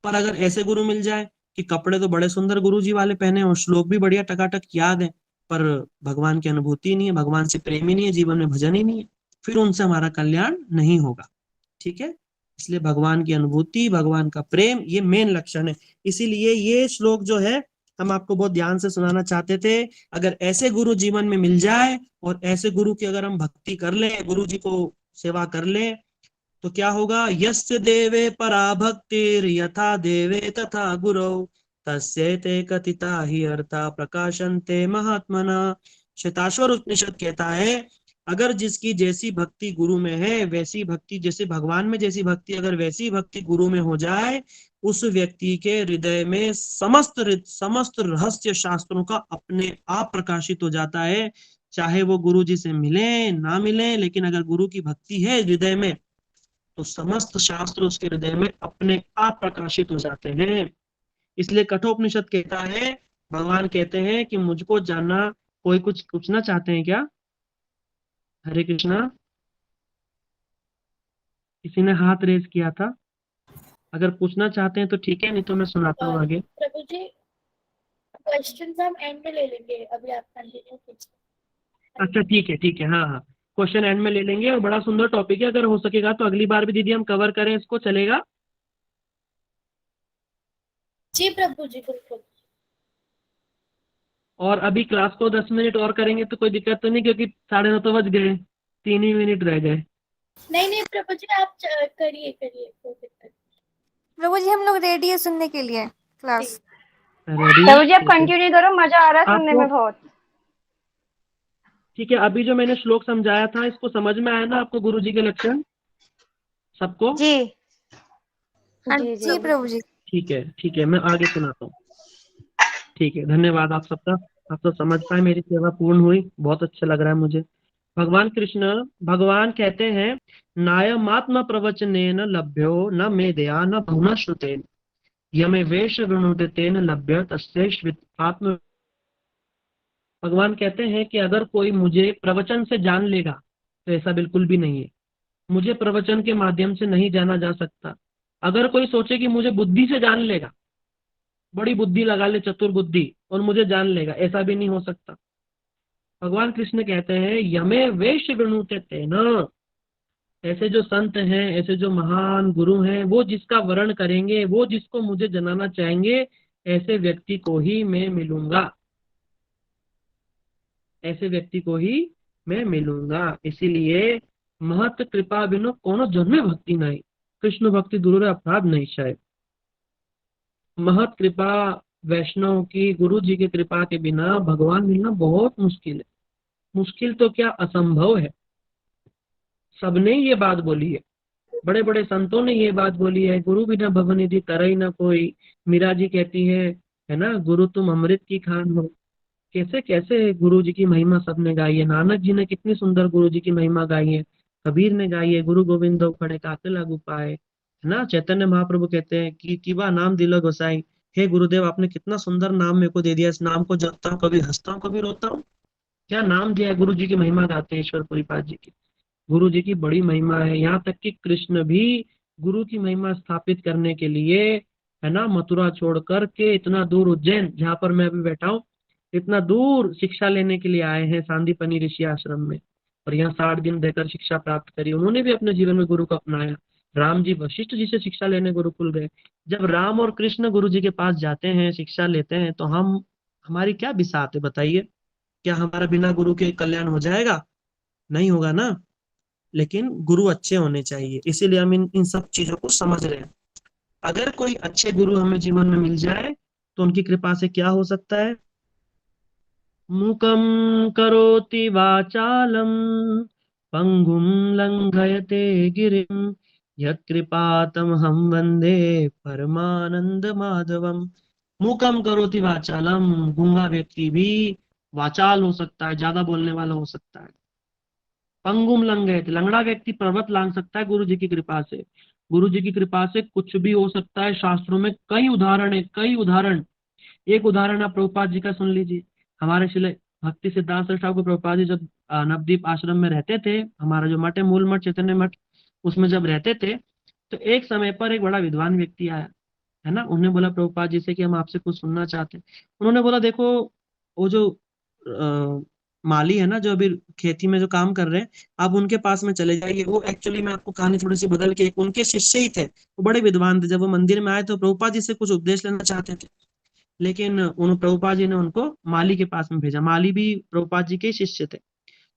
Speaker 3: पर अगर ऐसे गुरु मिल जाए कि कपड़े तो बड़े सुंदर गुरु जी वाले पहने और श्लोक भी बढ़िया टकाटक याद है, पर भगवान की अनुभूति नहीं है, भगवान से प्रेम ही नहीं है, जीवन में भजन ही नहीं है, फिर उनसे हमारा कल्याण नहीं होगा। ठीक है, इसलिए भगवान की अनुभूति, भगवान का प्रेम, ये मेन लक्षण है। इसीलिए ये श्लोक जो है हम आपको बहुत ध्यान से सुनाना चाहते थे। अगर ऐसे गुरु जीवन में मिल जाए और ऐसे गुरु की अगर हम भक्ति कर ले, गुरु जी को सेवा कर ले, तो क्या होगा, यस्य देवे परा भक्तिर यथा देवे तथा गुरौ तस्य ते कथिता ही अर्था प्रकाशन्ते महात्मना। श्वेताश्वर उपनिषद कहता है, अगर जिसकी जैसी भक्ति गुरु में है, वैसी भक्ति जैसे भगवान में जैसी भक्ति, अगर वैसी भक्ति गुरु में हो जाए, उस व्यक्ति के हृदय में समस्त रहस्य शास्त्रों का अपने आप प्रकाशित हो जाता है। चाहे वो गुरु जी से मिले ना मिले, लेकिन अगर गुरु की भक्ति है हृदय में तो समस्त शास्त्र उसके हृदय में अपने आप प्रकाशित हो जाते हैं। इसलिए कठोपनिषद कहता है, भगवान कहते हैं कि मुझको जानना, कोई कुछ पूछना चाहते हैं क्या? हरे कृष्णा, किसी ने हाथ रेज किया था, अगर पूछना चाहते हैं तो ठीक है, नहीं तो मैं सुनाता हूँ आगे।
Speaker 2: प्रभु जी क्वेश्चंस हम एंड में ले लेंगे, अभी आप कंटिन्यू कीजिए।
Speaker 3: अच्छा ठीक है, हाँ हाँ, क्वेश्चन एंड में ले लेंगे। और बड़ा सुंदर टॉपिक है, अगर हो सकेगा तो अगली बार भी दीदी हम कवर करें इसको, चलेगा?
Speaker 2: जी प्रभु जी बिल्कुल।
Speaker 3: और अभी क्लास को 10 मिनट और करेंगे तो कोई दिक्कत तो नहीं, क्योंकि 9:30 तो बज गए, 3 ही मिनट रह गए।
Speaker 2: नहीं प्रभु जी आप करिए कोई दिक्कत नहीं।
Speaker 4: प्रभु जी हम लोग रेडी है सुनने के लिए क्लास।
Speaker 3: रेडी?
Speaker 5: प्रभु जी आप कंटिन्यू करो, मजा आ रहा है सुनने में बहुत।
Speaker 3: ठीक है, अभी जो मैंने श्लोक समझाया था इसको समझ में आया ना आपको, गुरु जी के लक्षण सबको?
Speaker 5: जी
Speaker 4: जी प्रभु जी।
Speaker 3: ठीक है, मैं आगे सुनाता हूँ। ठीक है, धन्यवाद आप सबका, आप तो समझ पाए, मेरी सेवा पूर्ण हुई, बहुत अच्छा लग रहा है मुझे। भगवान कृष्ण, भगवान कहते हैं, नायमात्म प्रवचनेन लभ्यो न मेधया न बहुना श्रुतेन यमे वेश वृणुते तेन लभ्य तस्यैष आत्म। भगवान कहते हैं कि अगर कोई मुझे प्रवचन से जान लेगा तो ऐसा बिल्कुल भी नहीं है, मुझे प्रवचन के माध्यम से नहीं जाना जा सकता। अगर कोई सोचे कि मुझे बुद्धि से जान लेगा, बड़ी बुद्धि लगा ले, चतुर बुद्धि, और मुझे जान लेगा, ऐसा भी नहीं हो सकता। भगवान कृष्ण कहते हैं, यमे वेश वृणुते तेन, ऐसे जो संत हैं, ऐसे जो महान गुरु हैं, वो जिसका वर्ण करेंगे, वो जिसको मुझे जनाना चाहेंगे, ऐसे व्यक्ति को ही मैं मिलूंगा, ऐसे व्यक्ति को ही मैं मिलूंगा। इसीलिए महत कृपा बिनु कोनो जन्मे भक्ति नहीं, कृष्ण भक्ति दूर अपराध नहीं शायद। महत कृपा वैष्णव की, गुरु जी की कृपा के बिना भगवान मिलना बहुत मुश्किल है। मुश्किल तो क्या, असंभव है। सबने ये बात बोली है, बड़े बड़े संतों ने ये बात बोली है, गुरु बिना भवनिधि तरई ना कोई। मीरा जी कहती है ना, गुरु तुम अमृत की खान हो। कैसे कैसे गुरु जी की महिमा सबने गाई है। नानक जी ने कितनी सुंदर गुरु जी की महिमा गाई है, कबीर ने गाई है, गुरु गोविंद खड़े काके लागू पाए, है ना। चैतन्य महाप्रभु कहते हैं कि किवा नाम दिलो गोसाई, हे गुरुदेव आपने कितना सुंदर नाम मेरे को दे दिया, इस नाम को जपता हूँ, कभी हंसता हूँ कभी रोता हूँ। क्या नाम दिया है, गुरु जी की महिमा गाते हैं ईश्वर पुरीपाद जी की, गुरु जी की बड़ी महिमा है। यहाँ तक कि कृष्ण भी गुरु की महिमा स्थापित करने के लिए, है ना, मथुरा छोड़ करके इतना दूर उज्जैन, जहाँ पर मैं अभी बैठा हूँ, इतना दूर शिक्षा लेने के लिए आए हैं सांदीपनि ऋषि आश्रम में, और यहाँ 60 दिन रहकर शिक्षा प्राप्त करी। उन्होंने भी अपने जीवन में गुरु को अपनाया। राम जी वशिष्ठ जी से शिक्षा लेने गुरुकुल गए। जब राम और कृष्ण गुरु जी के पास जाते हैं, शिक्षा लेते हैं, तो हमारी क्या बिसात है बताइए? क्या हमारा बिना गुरु के कल्याण हो जाएगा? नहीं होगा ना। लेकिन गुरु अच्छे होने चाहिए, इसीलिए हम इन सब चीजों को समझ रहे हैं। अगर कोई अच्छे गुरु हमें जीवन में मिल जाए तो उनकी कृपा से क्या हो सकता है? मुकम करोति वाचालम पंगुम लंघयते गिरिम यत्कृपातम हम वंदे परमानंद माधवम। मुकम करोति वाचालम, गूंगा व्यक्ति भी वाचाल हो सकता है, ज्यादा बोलने वाला हो सकता है। पंगुम लंघयते, लंगड़ा व्यक्ति पर्वत लांघ सकता है गुरु जी की कृपा से। गुरु जी की कृपा से कुछ भी हो सकता है। शास्त्रों में कई उदाहरण है, कई उदाहरण। एक उदाहरण आप प्रभुपाद जी का सुन लीजिए। हमारे शिले भक्ति सिद्धांत सरस्वती ठाकुर प्रभुपाद जी जब नवदीप आश्रम में रहते थे, हमारा जो मठ है मूल मठ चैतन्य मठ, उसमें जब रहते थे, तो एक समय पर एक बड़ा विद्वान व्यक्ति आया, है ना। उन्होंने बोला प्रभुपाद जी से कि हम आपसे कुछ सुनना चाहते हैं। उन्होंने बोला देखो, वो जो माली है ना, जो अभी खेती में जो काम कर रहे हैं, आप उनके पास में चले जाइए। वो एक्चुअली मैं आपको कहानी थोड़ी सी बदल के, एक उनके शिष्य ही थे, वो बड़े विद्वान थे। जब वो मंदिर में आए तो प्रभुपाद जी से कुछ उपदेश लेना चाहते थे, लेकिन उन प्रभुपाद जी ने उनको माली के पास में भेजा। माली भी प्रभुपाद जी के शिष्य थे।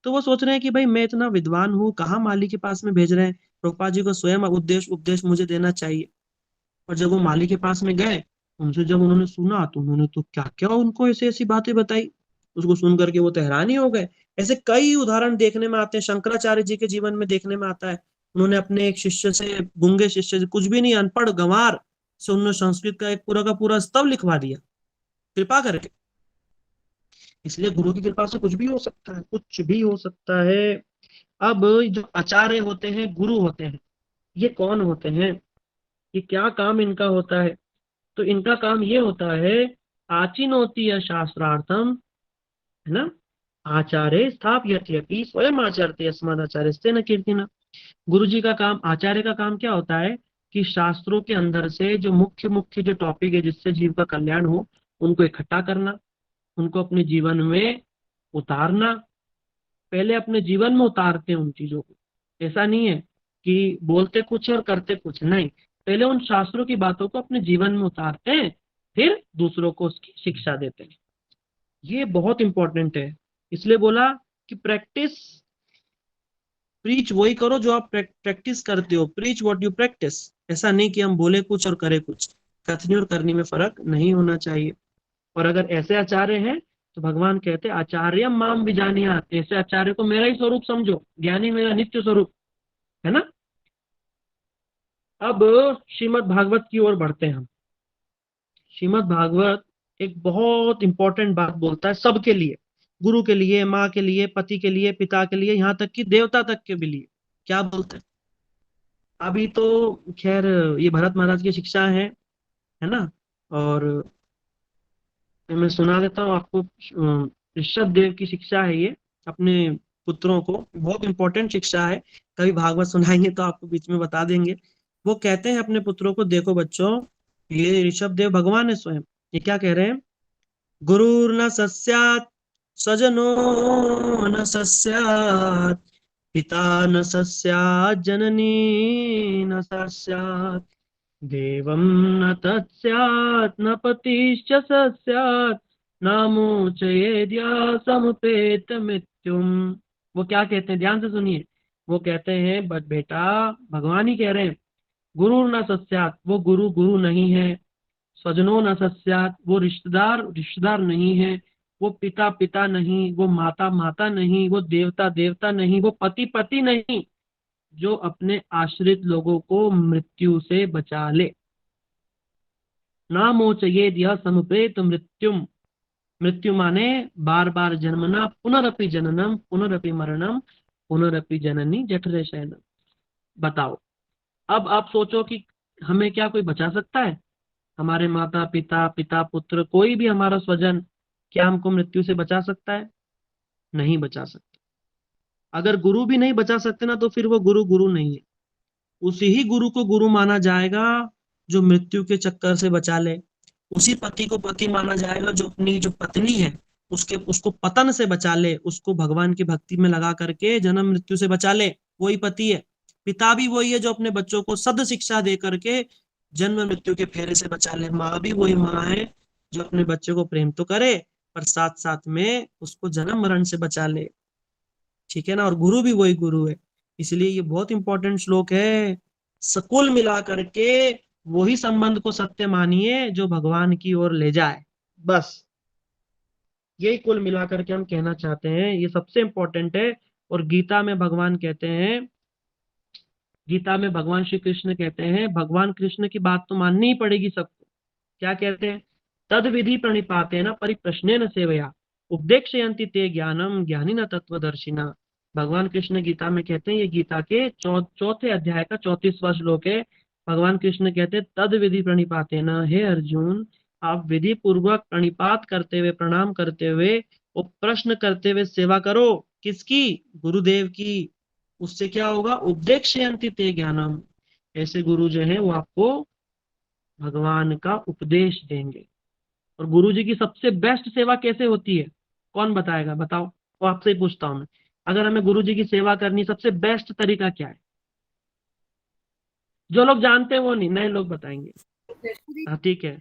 Speaker 3: तो वो सोच रहे हैं कि भाई मैं इतना विद्वान हूँ, कहाँ माली के पास में भेज रहे हैं, प्रभुपाद जी को स्वयं उपदेश मुझे देना चाहिए। और जब वो माली के पास में गए, उनसे जब उन्होंने सुना, तो उन्होंने तो क्या क्या उनको ऐसी ऐसी बातें बताई। उसको सुन करके वो तो हैरान ही हो गए। ऐसे कई उदाहरण देखने में आते हैं, शंकराचार्य जी के जीवन में देखने में आता है। उन्होंने अपने एक शिष्य से, गूंगे शिष्य से, कुछ भी नहीं, अनपढ़ गंवार से, उन्होंने संस्कृत का एक पूरा का पूरा स्तव लिखवा दिया कृपा करके। इसलिए गुरु की कृपा से कुछ भी हो सकता है, कुछ भी हो सकता है। अब जो आचार्य होते हैं, गुरु होते हैं, ये कौन होते हैं? ये क्या काम इनका होता है? तो इनका काम ये होता है, आचिनोति या शास्त्रार्थम, है ना, आचार्य स्थापयति स्वयं आचरते अस्मदाचार्य से न कीर्तिना। गुरु जी का काम, आचार्य का काम क्या होता है कि शास्त्रों के अंदर से जो मुख्य मुख्य जो टॉपिक है जिससे जीव का कल्याण हो, उनको इकट्ठा करना, उनको अपने जीवन में उतारना। पहले अपने जीवन में उतारते हैं उन चीजों को। ऐसा नहीं है कि बोलते कुछ और करते कुछ, नहीं। पहले उन शास्त्रों की बातों को अपने जीवन में उतारते हैं, फिर दूसरों को उसकी शिक्षा देते हैं। ये बहुत इंपॉर्टेंट है। इसलिए बोला कि प्रैक्टिस, प्रीच वही करो जो आप प्रैक्टिस करते हो। Preach what you practice. ऐसा नहीं कि हम बोले कुछ और करे कुछ। कथनी और करनी में फर्क नहीं होना चाहिए। और अगर ऐसे आचार्य हैं तो भगवान कहते हैं आचार्य माम विजानिया, ऐसे आचार्य को मेरा ही स्वरूप समझो, ज्ञानी मेरा नित्य स्वरूप, है ना। अब श्रीमद् भागवत की ओर बढ़ते हैं हम। श्रीमद् भागवत एक बहुत इंपॉर्टेंट बात बोलता है सबके लिए, गुरु के लिए, माँ के लिए, पति के लिए, पिता के लिए, यहाँ तक कि देवता तक के भी लिए। क्या बोलते हैं? अभी तो खैर ये भरत महाराज की शिक्षा है ना। और मैं सुना देता हूँ आपको। ऋषभ देव की शिक्षा है ये अपने पुत्रों को, बहुत इंपॉर्टेंट शिक्षा है। कभी भागवत सुनाएंगे तो आपको बीच में बता देंगे। वो कहते हैं अपने पुत्रों को, देखो बच्चों, ये ऋषभ देव भगवान है स्वयं। ये क्या कह रहे हैं? गुरुर्न सस्यात् स्वजनो न सस्यात् पिता न सस्यात् जननी न सस्यात् देवं न तत्स्यात् न पतिश्च सस्यात् नामोचयेद्या समुपेत मृत्युम। वो क्या कहते हैं, ध्यान से सुनिए। वो कहते हैं बट बेटा, भगवान ही कह रहे हैं, गुरु न सस्यात्, वो गुरु गुरु नहीं है। स्वजनो न सस्यात्, वो रिश्तेदार रिश्तेदार नहीं है। वो पिता पिता नहीं, वो माता माता नहीं, वो देवता देवता नहीं, वो पति पति नहीं, जो अपने आश्रित लोगों को मृत्यु से बचा ले। नामोचयेद यह समुपेत मृत्युम। मृत्यु माने बार बार जन्मना, पुनरपि जननम पुनरपि मरणम पुनरपि जननी जठरे शयनम। बताओ, अब आप सोचो कि हमें क्या कोई बचा सकता है? हमारे माता पिता, पिता पुत्र, कोई भी हमारा स्वजन, क्या हमको मृत्यु से बचा सकता है? नहीं बचा सकता। अगर गुरु भी नहीं बचा सकते ना, तो फिर वो गुरु गुरु नहीं है। उसी ही गुरु को गुरु माना जाएगा जो मृत्यु के चक्कर से बचा ले। उसी पति को पति माना जाएगा जो अपनी जो पत्नी है उसको पतन से बचा ले, उसको भगवान की भक्ति में लगा करके जन्म मृत्यु से बचा ले, वही पति है। पिता भी वही है जो अपने बच्चों को सद शिक्षा दे करके जन्म मृत्यु के फेरे से बचा ले। माँ भी वही माँ है जो अपने बच्चे को प्रेम तो करे पर साथ साथ में उसको जन्म मरण से बचा ले, ठीक है ना। और गुरु भी वही गुरु है, इसलिए ये बहुत इंपॉर्टेंट श्लोक है। सकुल मिला करके वही संबंध को सत्य मानिए जो भगवान की ओर ले जाए, बस यही कुल मिला करके हम कहना चाहते हैं, ये सबसे इंपॉर्टेंट है। और गीता में भगवान कहते हैं, गीता में भगवान श्री कृष्ण कहते हैं, भगवान कृष्ण की बात तो माननी ही पड़ेगी सबको। क्या कहते हैं? तद विधि प्रणिपातेन परिप्रश्नेन सेवया उपदेक्षयन्ति ते ज्ञानम ज्ञानिनः तत्वदर्शिनः। भगवान कृष्ण गीता में कहते हैं, ये गीता के चौथे अध्याय का 34वां श्लोक है। भगवान कृष्ण कहते हैं तद विधि प्रणिपातेन, हे अर्जुन आप विधि पूर्वक प्रणिपात करते हुए, प्रणाम करते हुए और प्रश्न करते हुए सेवा करो। किसकी? गुरुदेव की। उससे क्या होगा? उपदेक्षयन्ति ते ज्ञानम, ऐसे गुरु जो है वो आपको भगवान का उपदेश देंगे। और गुरु जी की सबसे बेस्ट सेवा कैसे होती है? कौन बताएगा? बताओ, वो आपसे ही पूछता हूं मैं। अगर हमें गुरु जी की सेवा करनी, सबसे बेस्ट तरीका क्या है? जो लोग जानते हैं वो नहीं, नए लोग बताएंगे। हाँ ठीक है।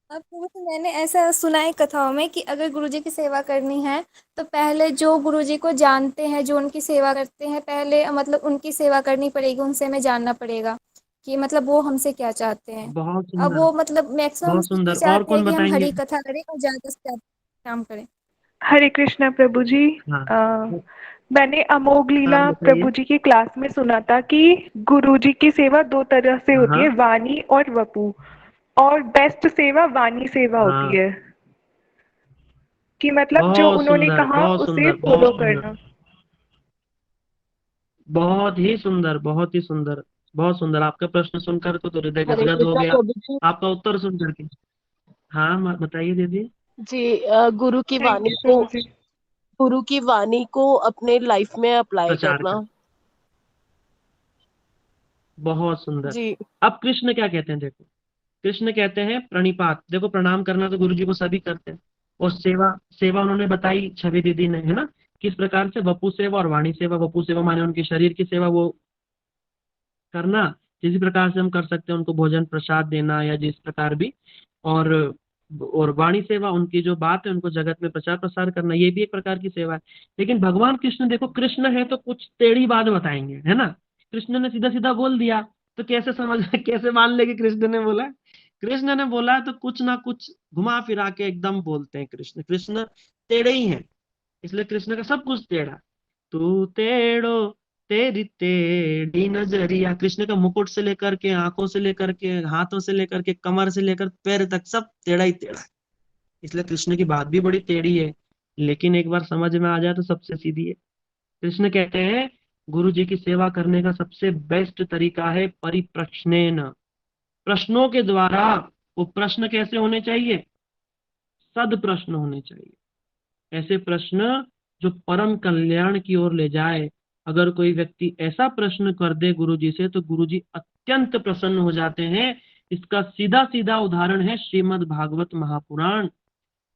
Speaker 4: अब तो मैंने ऐसा सुना है कथाओं में कि अगर गुरुजी की सेवा करनी है तो पहले जो गुरुजी को जानते हैं, जो उनकी सेवा करते हैं, पहले मतलब उनकी सेवा करनी पड़ेगी, उनसे हमें जानना पड़ेगा कि मतलब वो हमसे क्या चाहते हैं।
Speaker 3: बहुत
Speaker 4: अब
Speaker 3: सुंदर,
Speaker 4: वो मतलब मैक्सिमम
Speaker 3: बहुत सुंदर। और
Speaker 4: चाहते
Speaker 3: कौन
Speaker 4: हैं कि हम
Speaker 3: बताएंगे?
Speaker 4: हरी कथा करें और ज़्यादा से ज़्यादा काम करें।
Speaker 6: हरे कृष्णा प्रभु जी।
Speaker 3: हाँ
Speaker 6: मैंने अमोघ लीला
Speaker 3: हाँ बताइए।
Speaker 6: प्रभु जी की क्लास में सुना था कि गुरु जी की सेवा 2 तरह से होती है,
Speaker 3: हाँ
Speaker 6: वाणी और वपु, और बेस्ट सेवा वाणी सेवा
Speaker 3: हाँ,
Speaker 6: होती है, कि मतलब जो
Speaker 3: बहुत
Speaker 6: उन्होंने
Speaker 3: सुंदर,
Speaker 6: कहा
Speaker 3: बहुत
Speaker 6: उसे
Speaker 3: सुंदर,
Speaker 6: फॉलो
Speaker 3: बहुत सुंदर,
Speaker 6: करना।
Speaker 3: बहुत ही सुंदर, बहुत ही सुंदर, बहुत सुंदर। आपका प्रश्न सुनकर तो हृदय
Speaker 7: हरे
Speaker 3: गदगद हो
Speaker 7: कृष्णा
Speaker 3: गया।
Speaker 7: प्रभु जी।
Speaker 3: आपका उत्तर सुन करके। हाँ बताइए दीदी।
Speaker 7: जी गुरु की
Speaker 6: थैंक
Speaker 7: वाणी
Speaker 6: यू
Speaker 7: को,
Speaker 6: प्रभु जी।
Speaker 7: गुरु की वाणी को अपने लाइफ में अप्लाई
Speaker 3: प्रचार
Speaker 7: करना।
Speaker 3: कर, बहुत सुंदर।
Speaker 7: जी
Speaker 3: अब कृष्ण क्या कहते हैं? देखो, कृष्ण कहते हैं प्रणिपात। देखो, प्रणाम करना तो गुरु जी को सभी करते हैं। और सेवा, सेवा उन्होंने बताई छवि दीदी ने, है ना, किस प्रकार से। वपु सेवा और वाणी सेवा। वपु सेवा माने उनके शरीर की सेवा, वो करना जिस प्रकार से हम कर सकते हैं, उनको भोजन प्रसाद देना या जिस प्रकार भी। और वाणी सेवा, उनकी जो बात है उनको जगत में प्रचार प्रसार करना, ये भी एक प्रकार की सेवा है। लेकिन भगवान कृष्ण, देखो कृष्ण है तो कुछ टेढ़ी बात बताएंगे, है ना। कृष्ण ने सीधा सीधा बोल दिया तो कैसे समझ कैसे मान ले कि कृष्ण ने बोला? कृष्ण ने बोला तो कुछ ना कुछ घुमा फिरा के एकदम बोलते हैं। कृष्ण, कृष्ण टेढ़े ही हैं, इसलिए कृष्ण का सब कुछ टेढ़ा। तू टेढ़ो तेरी टेढ़ी नजरिया। कृष्ण का मुकुट से लेकर के, आंखों से लेकर के, हाथों से लेकर के, कमर से लेकर पैर तक सब टेढ़ा ही टेढ़ा है। इसलिए कृष्ण की बात भी बड़ी टेढ़ी है, लेकिन एक बार समझ में आ जाए तो सबसे सीधी है। कृष्ण कहते हैं गुरु जी की सेवा करने का सबसे बेस्ट तरीका है परिप्रश्नेन, प्रश्नों के द्वारा। वो प्रश्न कैसे होने चाहिए? सद प्रश्न होने चाहिए, ऐसे प्रश्न जो परम कल्याण की ओर ले जाए। अगर कोई व्यक्ति ऐसा प्रश्न कर दे गुरु जी से तो गुरु जी अत्यंत प्रसन्न हो जाते हैं। इसका सीधा सीधा उदाहरण है श्रीमद् भागवत महापुराण।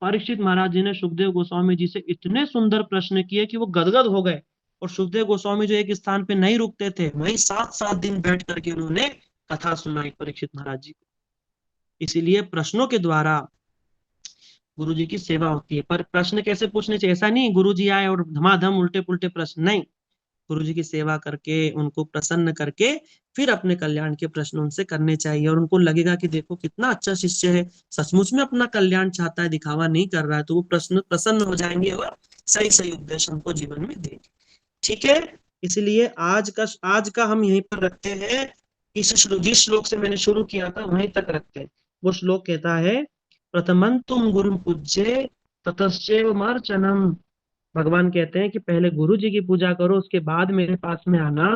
Speaker 3: परीक्षित महाराज जी ने सुखदेव गोस्वामी जी से इतने सुंदर प्रश्न किए कि वो गदगद हो गए। और सुखदेव गोस्वामी जो एक स्थान पे नहीं रुकते थे, वहीं 7-7 दिन बैठ करके उन्होंने कथा सुनाई परीक्षित महाराज जी को। इसीलिए प्रश्नों के द्वारा गुरु जी की सेवा होती है। पर प्रश्न कैसे पूछने चाहिए? ऐसा नहीं गुरु जी आए और धमाधम उल्टे पुल्टे प्रश्न, नहीं। गुरु जी की सेवा करके, उनको प्रसन्न करके फिर अपने कल्याण के प्रश्न उनसे करने चाहिए। और उनको लगेगा कि देखो कितना अच्छा शिष्य है, सचमुच में अपना कल्याण चाहता है, दिखावा नहीं कर रहा है, तो वो प्रसन्न हो जाएंगे और सही सही उपदेश उनको जीवन में देंगे। ठीक है, इसलिए आज का हम यहीं पर रखते हैं। जिस श्लोक से मैंने शुरू किया था वहीं तक रखते हैं। वो श्लोक कहता है प्रथमंतुम गुरु पूज्ये ततश्चैव मार्चनम। भगवान कहते हैं कि पहले गुरु जी की पूजा करो, उसके बाद मेरे पास में आना।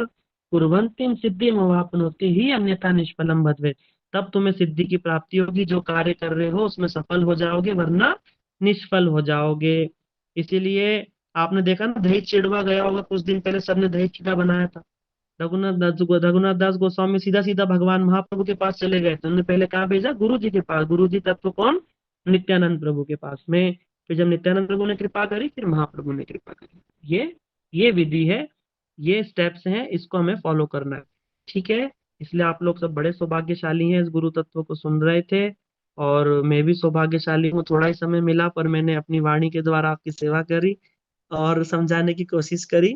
Speaker 3: कुर्वन्तिम सिद्धिम अवाप्नोति ही अन्यथा निष्फलम भद्वे। तब तुम्हें सिद्धि की प्राप्ति होगी, जो कार्य कर रहे हो उसमें सफल हो जाओगे, वरना निष्फल हो जाओगे। इसीलिए आपने देखा ना, दही चिड़वा गया होगा कुछ दिन पहले, सबने दही चिड़ा बनाया था। रघुनाथ दास गोस्वामी सीधा सीधा भगवान महाप्रभु के पास चले गए। तो उन्होंने पहले कहाँ भेजा? गुरु जी के पास। गुरु जी तत्व कौन? नित्यानंद प्रभु के पास में। फिर जब नित्यानंद प्रभु ने कृपा करी, फिर महाप्रभु ने कृपा करी। ये विधि है, ये स्टेप्स हैं, इसको हमें फॉलो करना है, ठीक है। इसलिए आप लोग सब बड़े सौभाग्यशाली हैं, इस गुरु तत्व को सुन रहे थे। और मैं भी सौभाग्यशाली हूँ, थोड़ा ही समय मिला पर मैंने अपनी वाणी के द्वारा आपकी सेवा करी और समझाने की कोशिश करी।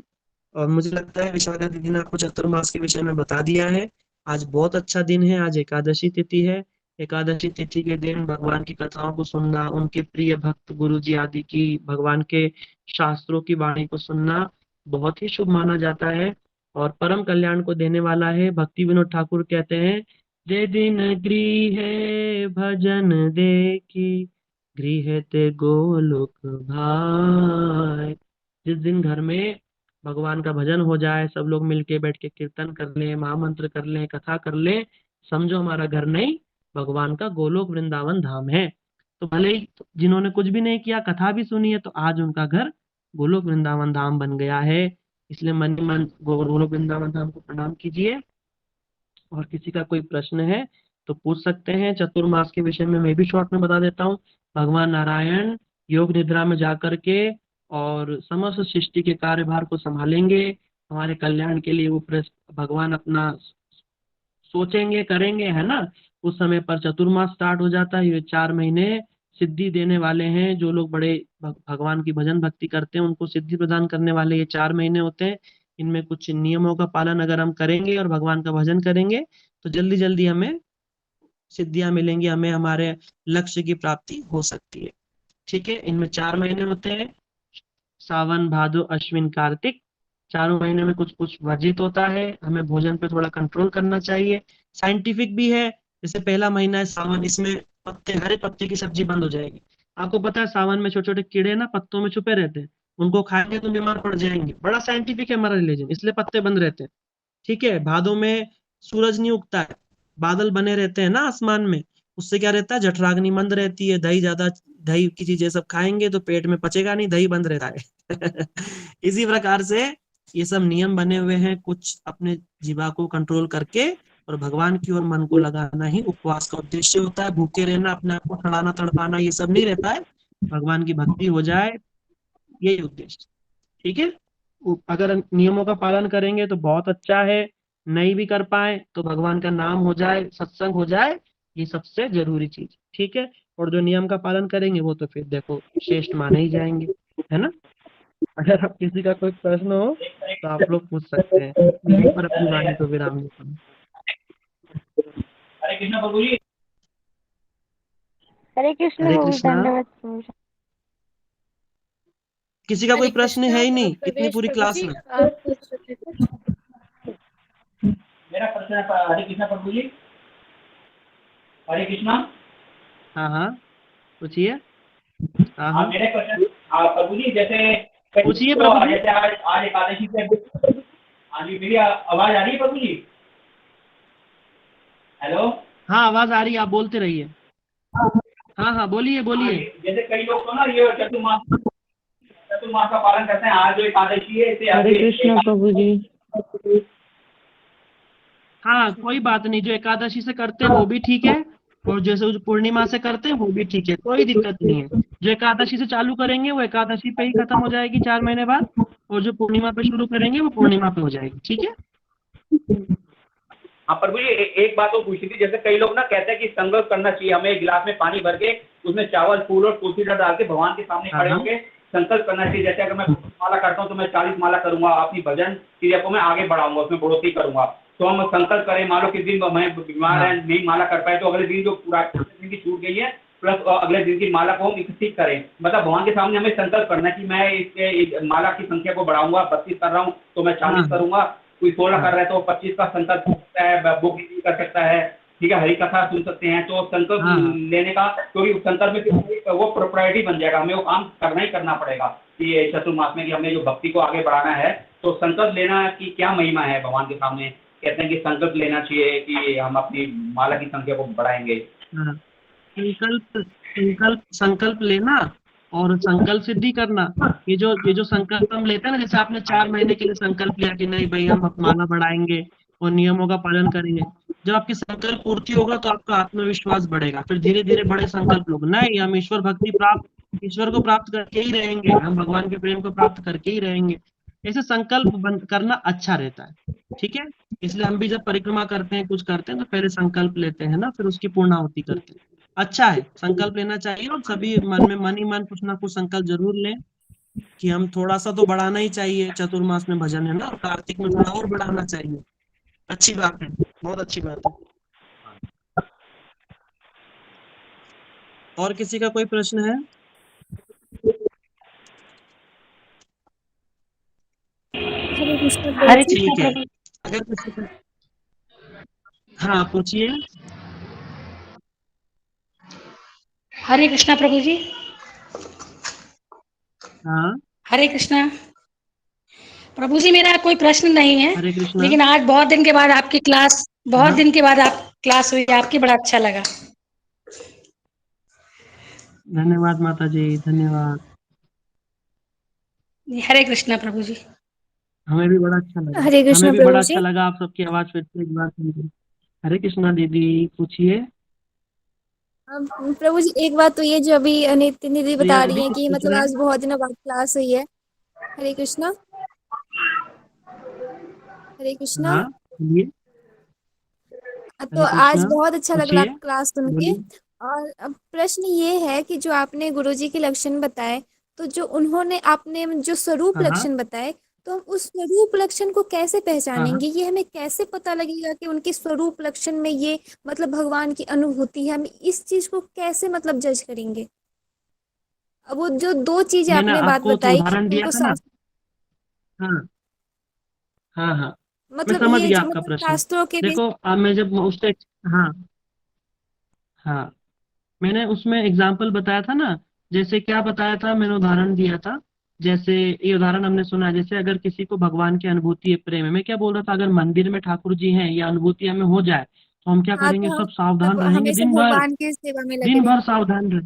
Speaker 3: और मुझे लगता है विशाखा दीदी ने आपको चतुर्मास के विषय में बता दिया है। आज बहुत अच्छा दिन है, आज एकादशी तिथि है। एकादशी तिथि के दिन भगवान की कथाओं को सुनना, उनके प्रिय भक्त गुरु जी आदि की भगवान के शास्त्रों की वाणी को सुनना बहुत ही शुभ माना जाता है और परम कल्याण को देने वाला है। भक्ति विनोद ठाकुर कहते हैं, जे दिन गृह भजन देखी, गृह ते गोलोक भाई। जिस दिन घर में भगवान का भजन हो जाए, सब लोग मिलके बैठ के कीर्तन कर लें, महामंत्र कर लें, कथा कर लें, समझो हमारा घर नहीं, भगवान का गोलोक वृंदावन धाम है। तो भले ही जिन्होंने कुछ भी नहीं किया, कथा भी सुनी है, तो आज उनका घर गोलोक वृंदावन धाम बन गया है। इसलिए मन ही मन गोलोक वृंदावन धाम को प्रणाम कीजिए। और किसी का कोई प्रश्न है तो पूछ सकते हैं। चतुर्मास के विषय में मैं भी शॉर्ट में बता देता हूँ। भगवान नारायण योग निद्रा में जाकर के और समस्त सृष्टि के कार्यभार को संभालेंगे, हमारे कल्याण के लिए वो भगवान अपना सोचेंगे, करेंगे, है ना। उस समय पर चतुर्मास स्टार्ट हो जाता है। ये 4 महीने सिद्धि देने वाले हैं। जो लोग बड़े भगवान की भजन भक्ति करते हैं, उनको सिद्धि प्रदान करने वाले ये 4 महीने होते हैं। इनमें कुछ नियमों का पालन अगर हम करेंगे और भगवान का भजन करेंगे तो जल्दी जल्दी हमें सिद्धियां मिलेंगी, हमें हमारे लक्ष्य की प्राप्ति हो सकती है, ठीक है। इनमें 4 महीने होते हैं, सावन, भादो, अश्विन, कार्तिक। चारों महीने में कुछ कुछ वर्जित होता है, हमें भोजन पे थोड़ा कंट्रोल करना चाहिए। साइंटिफिक भी है। जैसे पहला महीना है सावन, इसमें पत्ते, हरे पत्ते की सब्जी बंद हो जाएगी। आपको पता है सावन में छोटे छोटे कीड़े ना पत्तों में छुपे रहते हैं, उनको खाएंगे तो बीमार पड़ जाएंगे। बड़ा साइंटिफिक है हमारा रिलीजन, इसलिए पत्ते बंद रहते हैं, ठीक है। भादों में सूरज नहीं उगता है, बादल बने रहते हैं ना आसमान में, उससे क्या रहता है, जठराग्नि मंद रहती है। दही की चीजें सब खाएंगे तो पेट में पचेगा नहीं, दही बंद रहता है। इसी प्रकार से ये सब नियम बने हुए हैं। कुछ अपने जीवा को कंट्रोल करके और भगवान की ओर मन को लगाना ही उपवास का उद्देश्य होता है। भूखे रहना, अपने आप को ठड़ाना तड़पाना, ये सब नहीं रहता है। भगवान की भक्ति हो जाए, यही उद्देश्य, ठीक है। अगर नियमों का पालन करेंगे तो बहुत अच्छा है, नहीं भी कर पाए तो भगवान का नाम हो जाए, सत्संग हो जाए, ये सबसे जरूरी चीज, ठीक है। और जो नियम का पालन करेंगे वो तो फिर देखो श्रेष्ठ माने ही जाएंगे, है ना। अगर आप किसी का कोई प्रश्न हो तो आप लोग पूछ सकते हैं। यहीं पर अपनी वाणी को विराम देता हूँ।
Speaker 8: हरे कृष्णा प्रभु जी।
Speaker 5: हरे कृष्ण
Speaker 3: हरे
Speaker 5: प्रभु,
Speaker 3: कृष्णा।
Speaker 5: धन्यवाद प्रभु।
Speaker 3: किसी का कोई
Speaker 2: हरे
Speaker 3: प्रश्न है ही नहीं इतनी
Speaker 2: प्रवेश
Speaker 3: पूरी
Speaker 2: प्रभु
Speaker 3: क्लास
Speaker 2: जी,
Speaker 3: में।
Speaker 2: आप पूछ सकते हैं कुछ?
Speaker 8: मेरा प्रश्न है हरे कृष्णा प्रभु जी। हरे कृष्णा।
Speaker 3: हाँ हाँ पूछिए। हाँ
Speaker 8: हाँ
Speaker 3: हाँ
Speaker 8: मेरा क्वेश्चन प्रभु जी, जैसे
Speaker 3: पूछिए
Speaker 8: तो
Speaker 3: प्रभु जी।
Speaker 8: जैसे आज एकादशी से, हाँ जी मेरी आवाज आ रही है प्रभु जी? हेलो।
Speaker 3: हाँ आवाज आ रही है, आप बोलते रहिए। हाँ हाँ बोलिए बोलिए।
Speaker 8: जैसे कई लोग तो ना ये चतुर्मास का पालन करते हैं। आज जो एकादशी है इसे
Speaker 6: हरे कृष्णा प्रभु जी।
Speaker 3: हाँ कोई बात नहीं, जो एकादशी से करते हैं वो भी ठीक है, और जैसे जो पूर्णिमा से करते हैं वो भी ठीक है, कोई दिक्कत नहीं है। जो एकादशी से चालू करेंगे वो एकादशी पे ही खत्म हो जाएगी 4 महीने बाद, और जो पूर्णिमा पे शुरू करेंगे वो पूर्णिमा पे हो जाएगी, ठीक है।
Speaker 8: हाँ प्रभु जी, एक बात और पूछी थी। जैसे कई लोग ना कहते हैं कि संकल्प करना चाहिए, हमें एक गिलास में पानी भर के उसमें चावल, फूल और तुलसी डाल के भगवान के सामने खड़े होकर संकल्प करना चाहिए। जैसे अगर मैं माला करता हूँ तो मैं 40 माला करूंगा, अपनी भजन क्रिया को मैं आगे बढ़ाऊंगा, उसमें बढ़ोतरी करूंगा। तो हम संकल्प करें, मान लो किस दिन मैं बीमार है, नहीं माला कर पाए, तो अगले दिन जो पूरा दिन की छूट गई है प्लस अगले दिन की माला को हम इकट्ठित करें। मतलब भगवान के सामने हमें संकल्प करना है कि मैं इसके माला की संख्या को बढ़ाऊंगा। 32 कर रहा हूँ तो मैं 40 करूंगा, कोई 16 कर रहा है तो 25 का संकल्प कर सकता है, बुक कर सकता है, ठीक है, हरी कथा सुन सकते हैं। तो संकल्प लेने का, क्योंकि संकल्प में वो प्रोप्राइटी बन जाएगा, हमें वो काम करना ही करना पड़ेगा कि चतुर्मास में कि हमें जो भक्ति को आगे बढ़ाना है। तो संकल्प लेना की क्या महिमा है भगवान के सामने? कहते हैं कि संकल्प लेना चाहिए कि हम अपनी माला की संख्या को बढ़ाएंगे।
Speaker 3: संकल्प लेना और संकल्प सिद्धि करना। ये जो संकल्प हम लेते हैं ना, जैसे आपने 4 महीने के लिए संकल्प लिया कि नहीं भाई हम माला बढ़ाएंगे और नियमों का पालन करेंगे, जब आपकी संकल्प पूर्ति होगा तो आपका आत्मविश्वास बढ़ेगा, फिर धीरे धीरे बड़े संकल्प लोग नहीं हम ईश्वर भक्ति प्राप्त, ईश्वर को प्राप्त करके ही रहेंगे, हम भगवान के प्रेम को प्राप्त करके ही रहेंगे, ऐसे संकल्प करना अच्छा रहता है। ठीक है, इसलिए हम भी जब परिक्रमा करते हैं, कुछ करते हैं, तो पहले संकल्प लेते हैं ना, फिर उसकी पूर्णाहुति करते हैं। अच्छा है, संकल्प लेना चाहिए, और सभी मन में मन ही मन कुछ ना कुछ संकल्प जरूर लें कि हम थोड़ा सा तो बढ़ाना ही चाहिए। चतुर्मास में भजन है ना, और कार्तिक में थोड़ा और बढ़ाना चाहिए। अच्छी बात है, बहुत अच्छी बात है। और किसी का कोई प्रश्न है?
Speaker 4: हरे कृष्ण प्रभु जी।
Speaker 3: ठीक है, अगर किसी का, हाँ पूछिए।
Speaker 9: हरे कृष्णा प्रभु जी।
Speaker 3: हाँ
Speaker 9: हरे कृष्णा प्रभु जी, मेरा कोई प्रश्न नहीं है,
Speaker 3: हरे कृष्णा।
Speaker 9: लेकिन आज बहुत दिन के बाद आपकी क्लास, बहुत
Speaker 3: हाँ।
Speaker 9: दिन के बाद आप क्लास हुई आपकी, बड़ा अच्छा लगा।
Speaker 3: धन्यवाद माता जी, धन्यवाद।
Speaker 9: हरे कृष्णा प्रभु जी।
Speaker 3: हमें भी बड़ा अच्छा लगा,
Speaker 4: हरे कृष्ण
Speaker 3: हमें भी बड़ा
Speaker 4: प्रभु
Speaker 3: अच्छा
Speaker 4: जी।
Speaker 3: लगा आप सबकी आवाज फिर से एक बार सुनकर। हरे कृष्णा दीदी, पूछिए।
Speaker 4: प्रभु जी, एक बात तो ये जो अभी निधि
Speaker 3: प्रिया
Speaker 4: बता रही
Speaker 3: दीदी
Speaker 4: है
Speaker 3: कुछ
Speaker 4: कि
Speaker 3: पूछ
Speaker 4: मतलब
Speaker 3: रहे
Speaker 4: आज
Speaker 3: हैं?
Speaker 4: बहुत दिनों बाद क्लास हुई है। हरे कृष्णा। हरे कृष्णा।
Speaker 3: हाँ बोलिए।
Speaker 4: तो
Speaker 3: हरे
Speaker 4: आज
Speaker 3: कृष्णा,
Speaker 4: बहुत अच्छा लगा
Speaker 3: पूछिए,
Speaker 4: क्लास सुन के।
Speaker 3: बोलिए।
Speaker 4: और अब प्रश्न ये है कि जो आपने गुरुजी के लक्षण बताए, तो जो उन्होंने आपने जो स्वरूप
Speaker 3: हाँ हाँ
Speaker 4: लक्षण बताए, तो हम उस स्वरूप लक्षण को कैसे
Speaker 3: हाँ हाँ।
Speaker 4: पहचानेंगे? ये हमें कैसे पता लगेगा कि उनके स्वरूप लक्षण में ये मतलब भगवान की अनुभूति है? हम इस चीज को कैसे मतलब जज करेंगे? अब वो जो दो चीजें
Speaker 3: मैंने
Speaker 4: आपने बात
Speaker 3: आपको तो
Speaker 4: बताई कि
Speaker 3: उदाहरण दिया
Speaker 4: उनको
Speaker 3: था ना। हाँ हाँ हाँ, मैं
Speaker 4: मतलब
Speaker 3: समझ
Speaker 4: ये
Speaker 3: गया
Speaker 4: जो
Speaker 3: आपका
Speaker 4: मतलब
Speaker 3: प्रश्न।
Speaker 4: शास्त्रों के भी।
Speaker 3: देखो अब मैं जब उससे, हाँ हाँ, मैंने उसमें एग्जाम्पल बताया था ना, जैसे क्या बताया था, मैंने उदाहरण दिया था। जैसे ये उदाहरण हमने सुना है, जैसे अगर किसी को भगवान की अनुभूति है, प्रेम है, मैं क्या बोल रहा था, अगर मंदिर में ठाकुर जी हैं या अनुभूति हमें हो जाए तो हम क्या
Speaker 4: हाँ,
Speaker 3: करेंगे,
Speaker 4: तो हम
Speaker 3: सब सावधान
Speaker 4: मतलब
Speaker 3: रहेंगे
Speaker 4: हमेशा
Speaker 3: दिन भर,
Speaker 4: भगवान की सेवा में लगे
Speaker 3: दिन भर
Speaker 4: रहेंगे।
Speaker 3: सावधान रहे।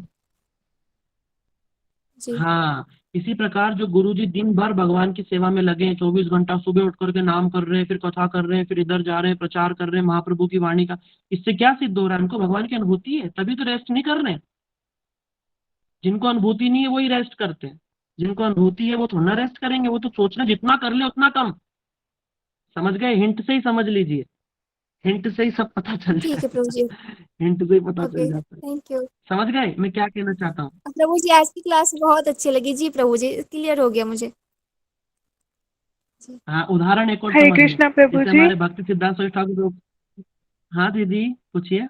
Speaker 4: जी।
Speaker 3: हाँ, इसी प्रकार जो गुरु जी दिन भर भगवान की सेवा में लगे हैं, 24 घंटा सुबह उठ करके नाम कर रहे हैं, फिर कथा कर रहे हैं, फिर इधर जा रहे हैं, प्रचार कर रहे हैं महाप्रभु की वाणी का, इससे क्या सिद्ध हो रहा है, उनको भगवान की अनुभूति है, तभी तो रेस्ट नहीं कर रहे हैं। जिनको अनुभूति नहीं है वही रेस्ट करते हैं, जिनको अनुभूति है वो थोड़ा ना रेस्ट करेंगे, वो तो सोचना जितना कर ले उतना कम। समझ गए? हिंट से ही समझ लीजिए, हिंट से ही सब पता चल
Speaker 4: ठीक है
Speaker 3: जाएगा।
Speaker 4: प्रभु जी।
Speaker 3: हिंट से ही पता चल
Speaker 4: ओके,
Speaker 3: जाता है।
Speaker 4: Thank you.
Speaker 3: समझ गए मैं क्या कहना चाहता हूँ?
Speaker 4: प्रभु जी, आज की क्लास बहुत अच्छी लगी जी। प्रभु जी, क्लियर हो गया मुझे जी।
Speaker 3: हाँ, उदाहरण एक और
Speaker 6: हरे
Speaker 3: समझ लो,
Speaker 6: कृष्णा प्रभु
Speaker 3: जैसे
Speaker 6: जी।
Speaker 3: हमारे भक्ति सिद्धांत सरस्वती ठाकुर। हाँ दीदी पूछिए।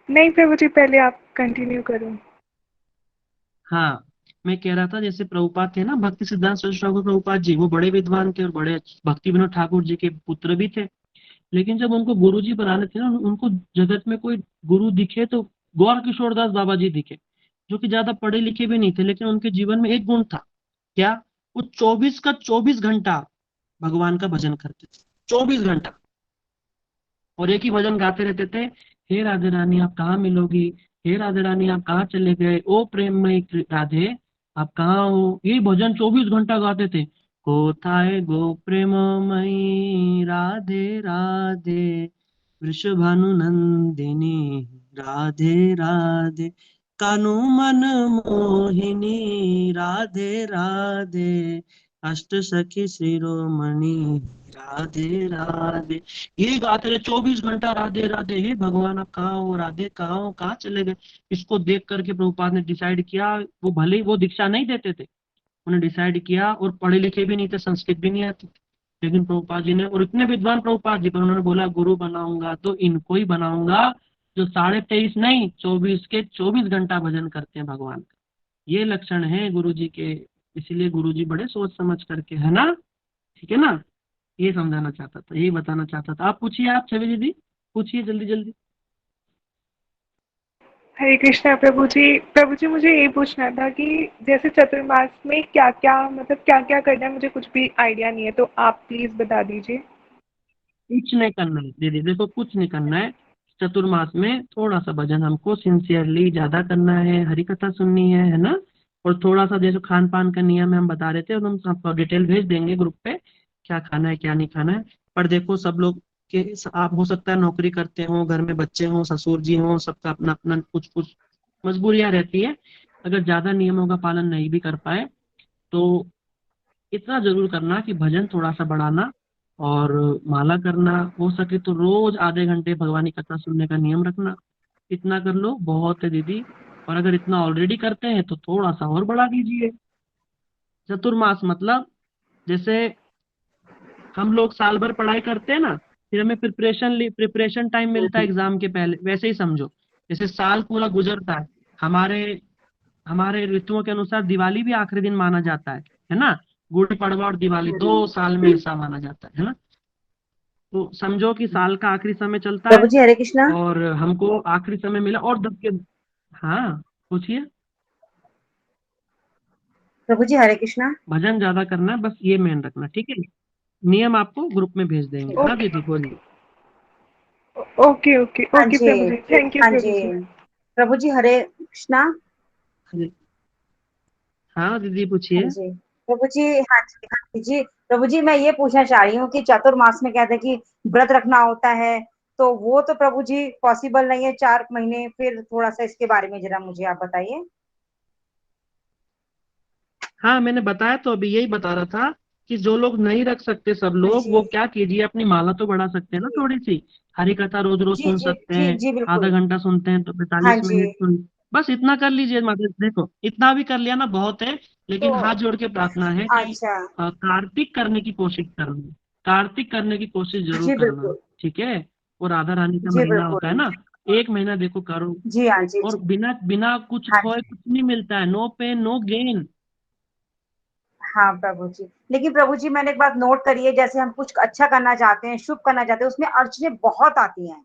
Speaker 6: नहीं प्रभु जी, पहले आप कंटिन्यू करो।
Speaker 3: हाँ, मैं कह रहा था जैसे प्रभुपाद थे ना, भक्ति सिद्धांत सरस्वती ठाकुर प्रभुपाद जी, वो बड़े विद्वान थे और बड़े भक्ति विनोद ठाकुर जी के पुत्र भी थे। लेकिन जब उनको गुरु जी बनाने थे ना, उनको जगत में कोई गुरु दिखे तो गौर किशोर दास बाबा जी दिखे, जो कि ज्यादा पढ़े लिखे भी नहीं थे, लेकिन उनके जीवन में एक गुण था। क्या? वो 24 का 24 घंटा भगवान का भजन करते थे, 24 घंटा, और एक ही भजन गाते रहते थे, हे राधे रानी आप कहाँ मिलोगी, हे राधे रानी आप कहाँ चले गए, ओ प्रेममयी राधे आप कहाँ हो, ये भजन 24 घंटा गाते थे। कोथाए गो प्रेममयी राधे राधे, वृषभानु नंदिनी राधे राधे, कानु मन मोहिनी राधे राधे, अष्ट सखी शिरोमणि राधे राधे, ये गाते रहे 24 घंटा, राधे राधे, हे भगवान आप कहाँ हो, राधे कहाँ हो, कहाँ चले गए। इसको देख करके प्रभुपाद ने डिसाइड किया, वो भले ही वो दीक्षा नहीं देते थे, उन्हें डिसाइड किया, और पढ़े लिखे भी नहीं थे, संस्कृत भी नहीं आती थी, लेकिन प्रभुपाद जी ने, और इतने विद्वान प्रभुपाद जी, पर उन्होंने बोला गुरु बनाऊंगा तो इनको ही बनाऊंगा जो 23.5 नहीं 24 के 24 घंटा भजन करते हैं भगवान का। ये लक्षण है गुरु जी के, इसीलिए गुरु जी बड़े सोच समझ करके, है ना? ठीक है ना? ये समझाना चाहता था, यही बताना चाहता था। आप पूछिए, आप छवि दीदी पूछिए जल्दी जल्दी।
Speaker 6: हरे कृष्णा प्रभु जी। प्रभु जी, मुझे ये पूछना था कि जैसे चतुर्मास में क्या क्या मतलब क्या क्या करना है, मुझे कुछ भी आइडिया नहीं है, तो आप प्लीज बता दीजिए।
Speaker 3: कुछ नहीं करना है दीदी, देखो कुछ नहीं करना है, चतुर्मास में थोड़ा सा भजन हमको सिंसियरली ज्यादा करना है, हरि कथा सुननी है ना। और थोड़ा सा जैसे खान पान का नियम है हम बता रहे थे, और हम आपको डिटेल भेज देंगे ग्रुप पे, क्या खाना है क्या नहीं खाना है। पर देखो सब लोग के, आप हो सकता है नौकरी करते हो, घर में बच्चे हों, ससुर जी हों, सबका अपना अपना कुछ कुछ मजबूरियां रहती है। अगर ज्यादा नियमों का पालन नहीं भी कर पाए तो इतना जरूर करना कि भजन थोड़ा सा बढ़ाना, और माला करना, हो सके तो रोज आधे घंटे भगवान की कथा सुनने का नियम रखना। इतना कर लो, बहुत है दीदी। और अगर इतना ऑलरेडी करते हैं तो थोड़ा सा और बढ़ा दीजिए। चतुर्मास मतलब जैसे हम लोग साल भर पढ़ाई करते हैं ना, फिर हमें प्रिपरेशन टाइम मिलता है एग्जाम के पहले, वैसे ही समझो। जैसे साल पूरा गुजरता है, हमारे हमारे ऋतुओं के अनुसार दिवाली भी आखिरी दिन माना जाता है ना। गुड़ी पड़वा और दिवाली 2 साल में ऐसा माना जाता है ना। तो समझो कि साल का आखिरी समय चलता है
Speaker 10: प्रभु जी हरे कृष्णा।
Speaker 3: और हमको आखिरी समय मिला, और हाँ पूछिए।
Speaker 10: प्रभु जी हरे कृष्णा।
Speaker 3: भजन ज्यादा करना है, बस ये मेन रखना, ठीक है। नियम आपको ग्रुप में भेज देंगे। हाँ
Speaker 6: ओके
Speaker 3: दीदी बोलिए।
Speaker 6: ओके ओके
Speaker 10: हाँ
Speaker 6: ओके
Speaker 10: जी,
Speaker 6: प्रभु जी, थैंक यू
Speaker 10: हाँ
Speaker 6: प्रभु
Speaker 10: जी।
Speaker 6: जी।
Speaker 10: प्रभु जी हरे कृष्णा।
Speaker 3: हाँ दीदी
Speaker 10: हाँ
Speaker 3: पूछिए।
Speaker 10: जी प्रभु जी, हाँ जी, हाँ जी प्रभु जी, मैं ये पूछना चाह रही हूँ कि चतुर्मास में कहते हैं कि व्रत रखना होता है, तो वो तो प्रभु जी पॉसिबल नहीं है 4 महीने, फिर थोड़ा सा इसके बारे में जरा मुझे आप बताइए।
Speaker 3: हाँ मैंने बताया तो, अभी यही बता रहा था कि जो लोग नहीं रख सकते सब
Speaker 10: हाँ
Speaker 3: लोग,
Speaker 10: जी
Speaker 3: वो क्या कीजिए, अपनी माला तो बढ़ा सकते हैं ना
Speaker 10: जी
Speaker 3: थोड़ी सी। हरी कथा रोज रोज
Speaker 10: जी
Speaker 3: सुन
Speaker 10: जी
Speaker 3: सकते
Speaker 10: जी
Speaker 3: हैं,
Speaker 10: जी
Speaker 3: आधा
Speaker 10: बिल्कुल।
Speaker 3: घंटा सुनते हैं तो
Speaker 10: हाँ
Speaker 3: 45
Speaker 10: जी।
Speaker 3: मिनट सुन, बस इतना कर लीजिए माता जी। देखो इतना भी कर लिया ना बहुत है,
Speaker 10: तो
Speaker 3: लेकिन हाथ जोड़ के प्रार्थना है कि
Speaker 10: अच्छा।
Speaker 3: कार्तिक करने की कोशिश करना, कार्तिक करने की कोशिश जरूर
Speaker 10: जी
Speaker 3: करना,
Speaker 10: बिल्कुल।
Speaker 3: ठीक है। और राधा रानी का
Speaker 10: जी
Speaker 3: महीना होता है
Speaker 10: बिल्कुल।
Speaker 3: ना, एक महीना देखो करो।
Speaker 10: जी हाँ जी
Speaker 3: और
Speaker 10: जी।
Speaker 3: बिना बिना कुछ
Speaker 10: हाँ
Speaker 3: खोए
Speaker 10: जी।
Speaker 3: कुछ नहीं मिलता है, नो पेन नो गेन।
Speaker 10: हाँ प्रभु जी, लेकिन प्रभु जी मैंने एक बात नोट करी है, जैसे हम कुछ अच्छा करना चाहते हैं, शुभ करना चाहते हैं, उसमें अड़चने बहुत आती हैं,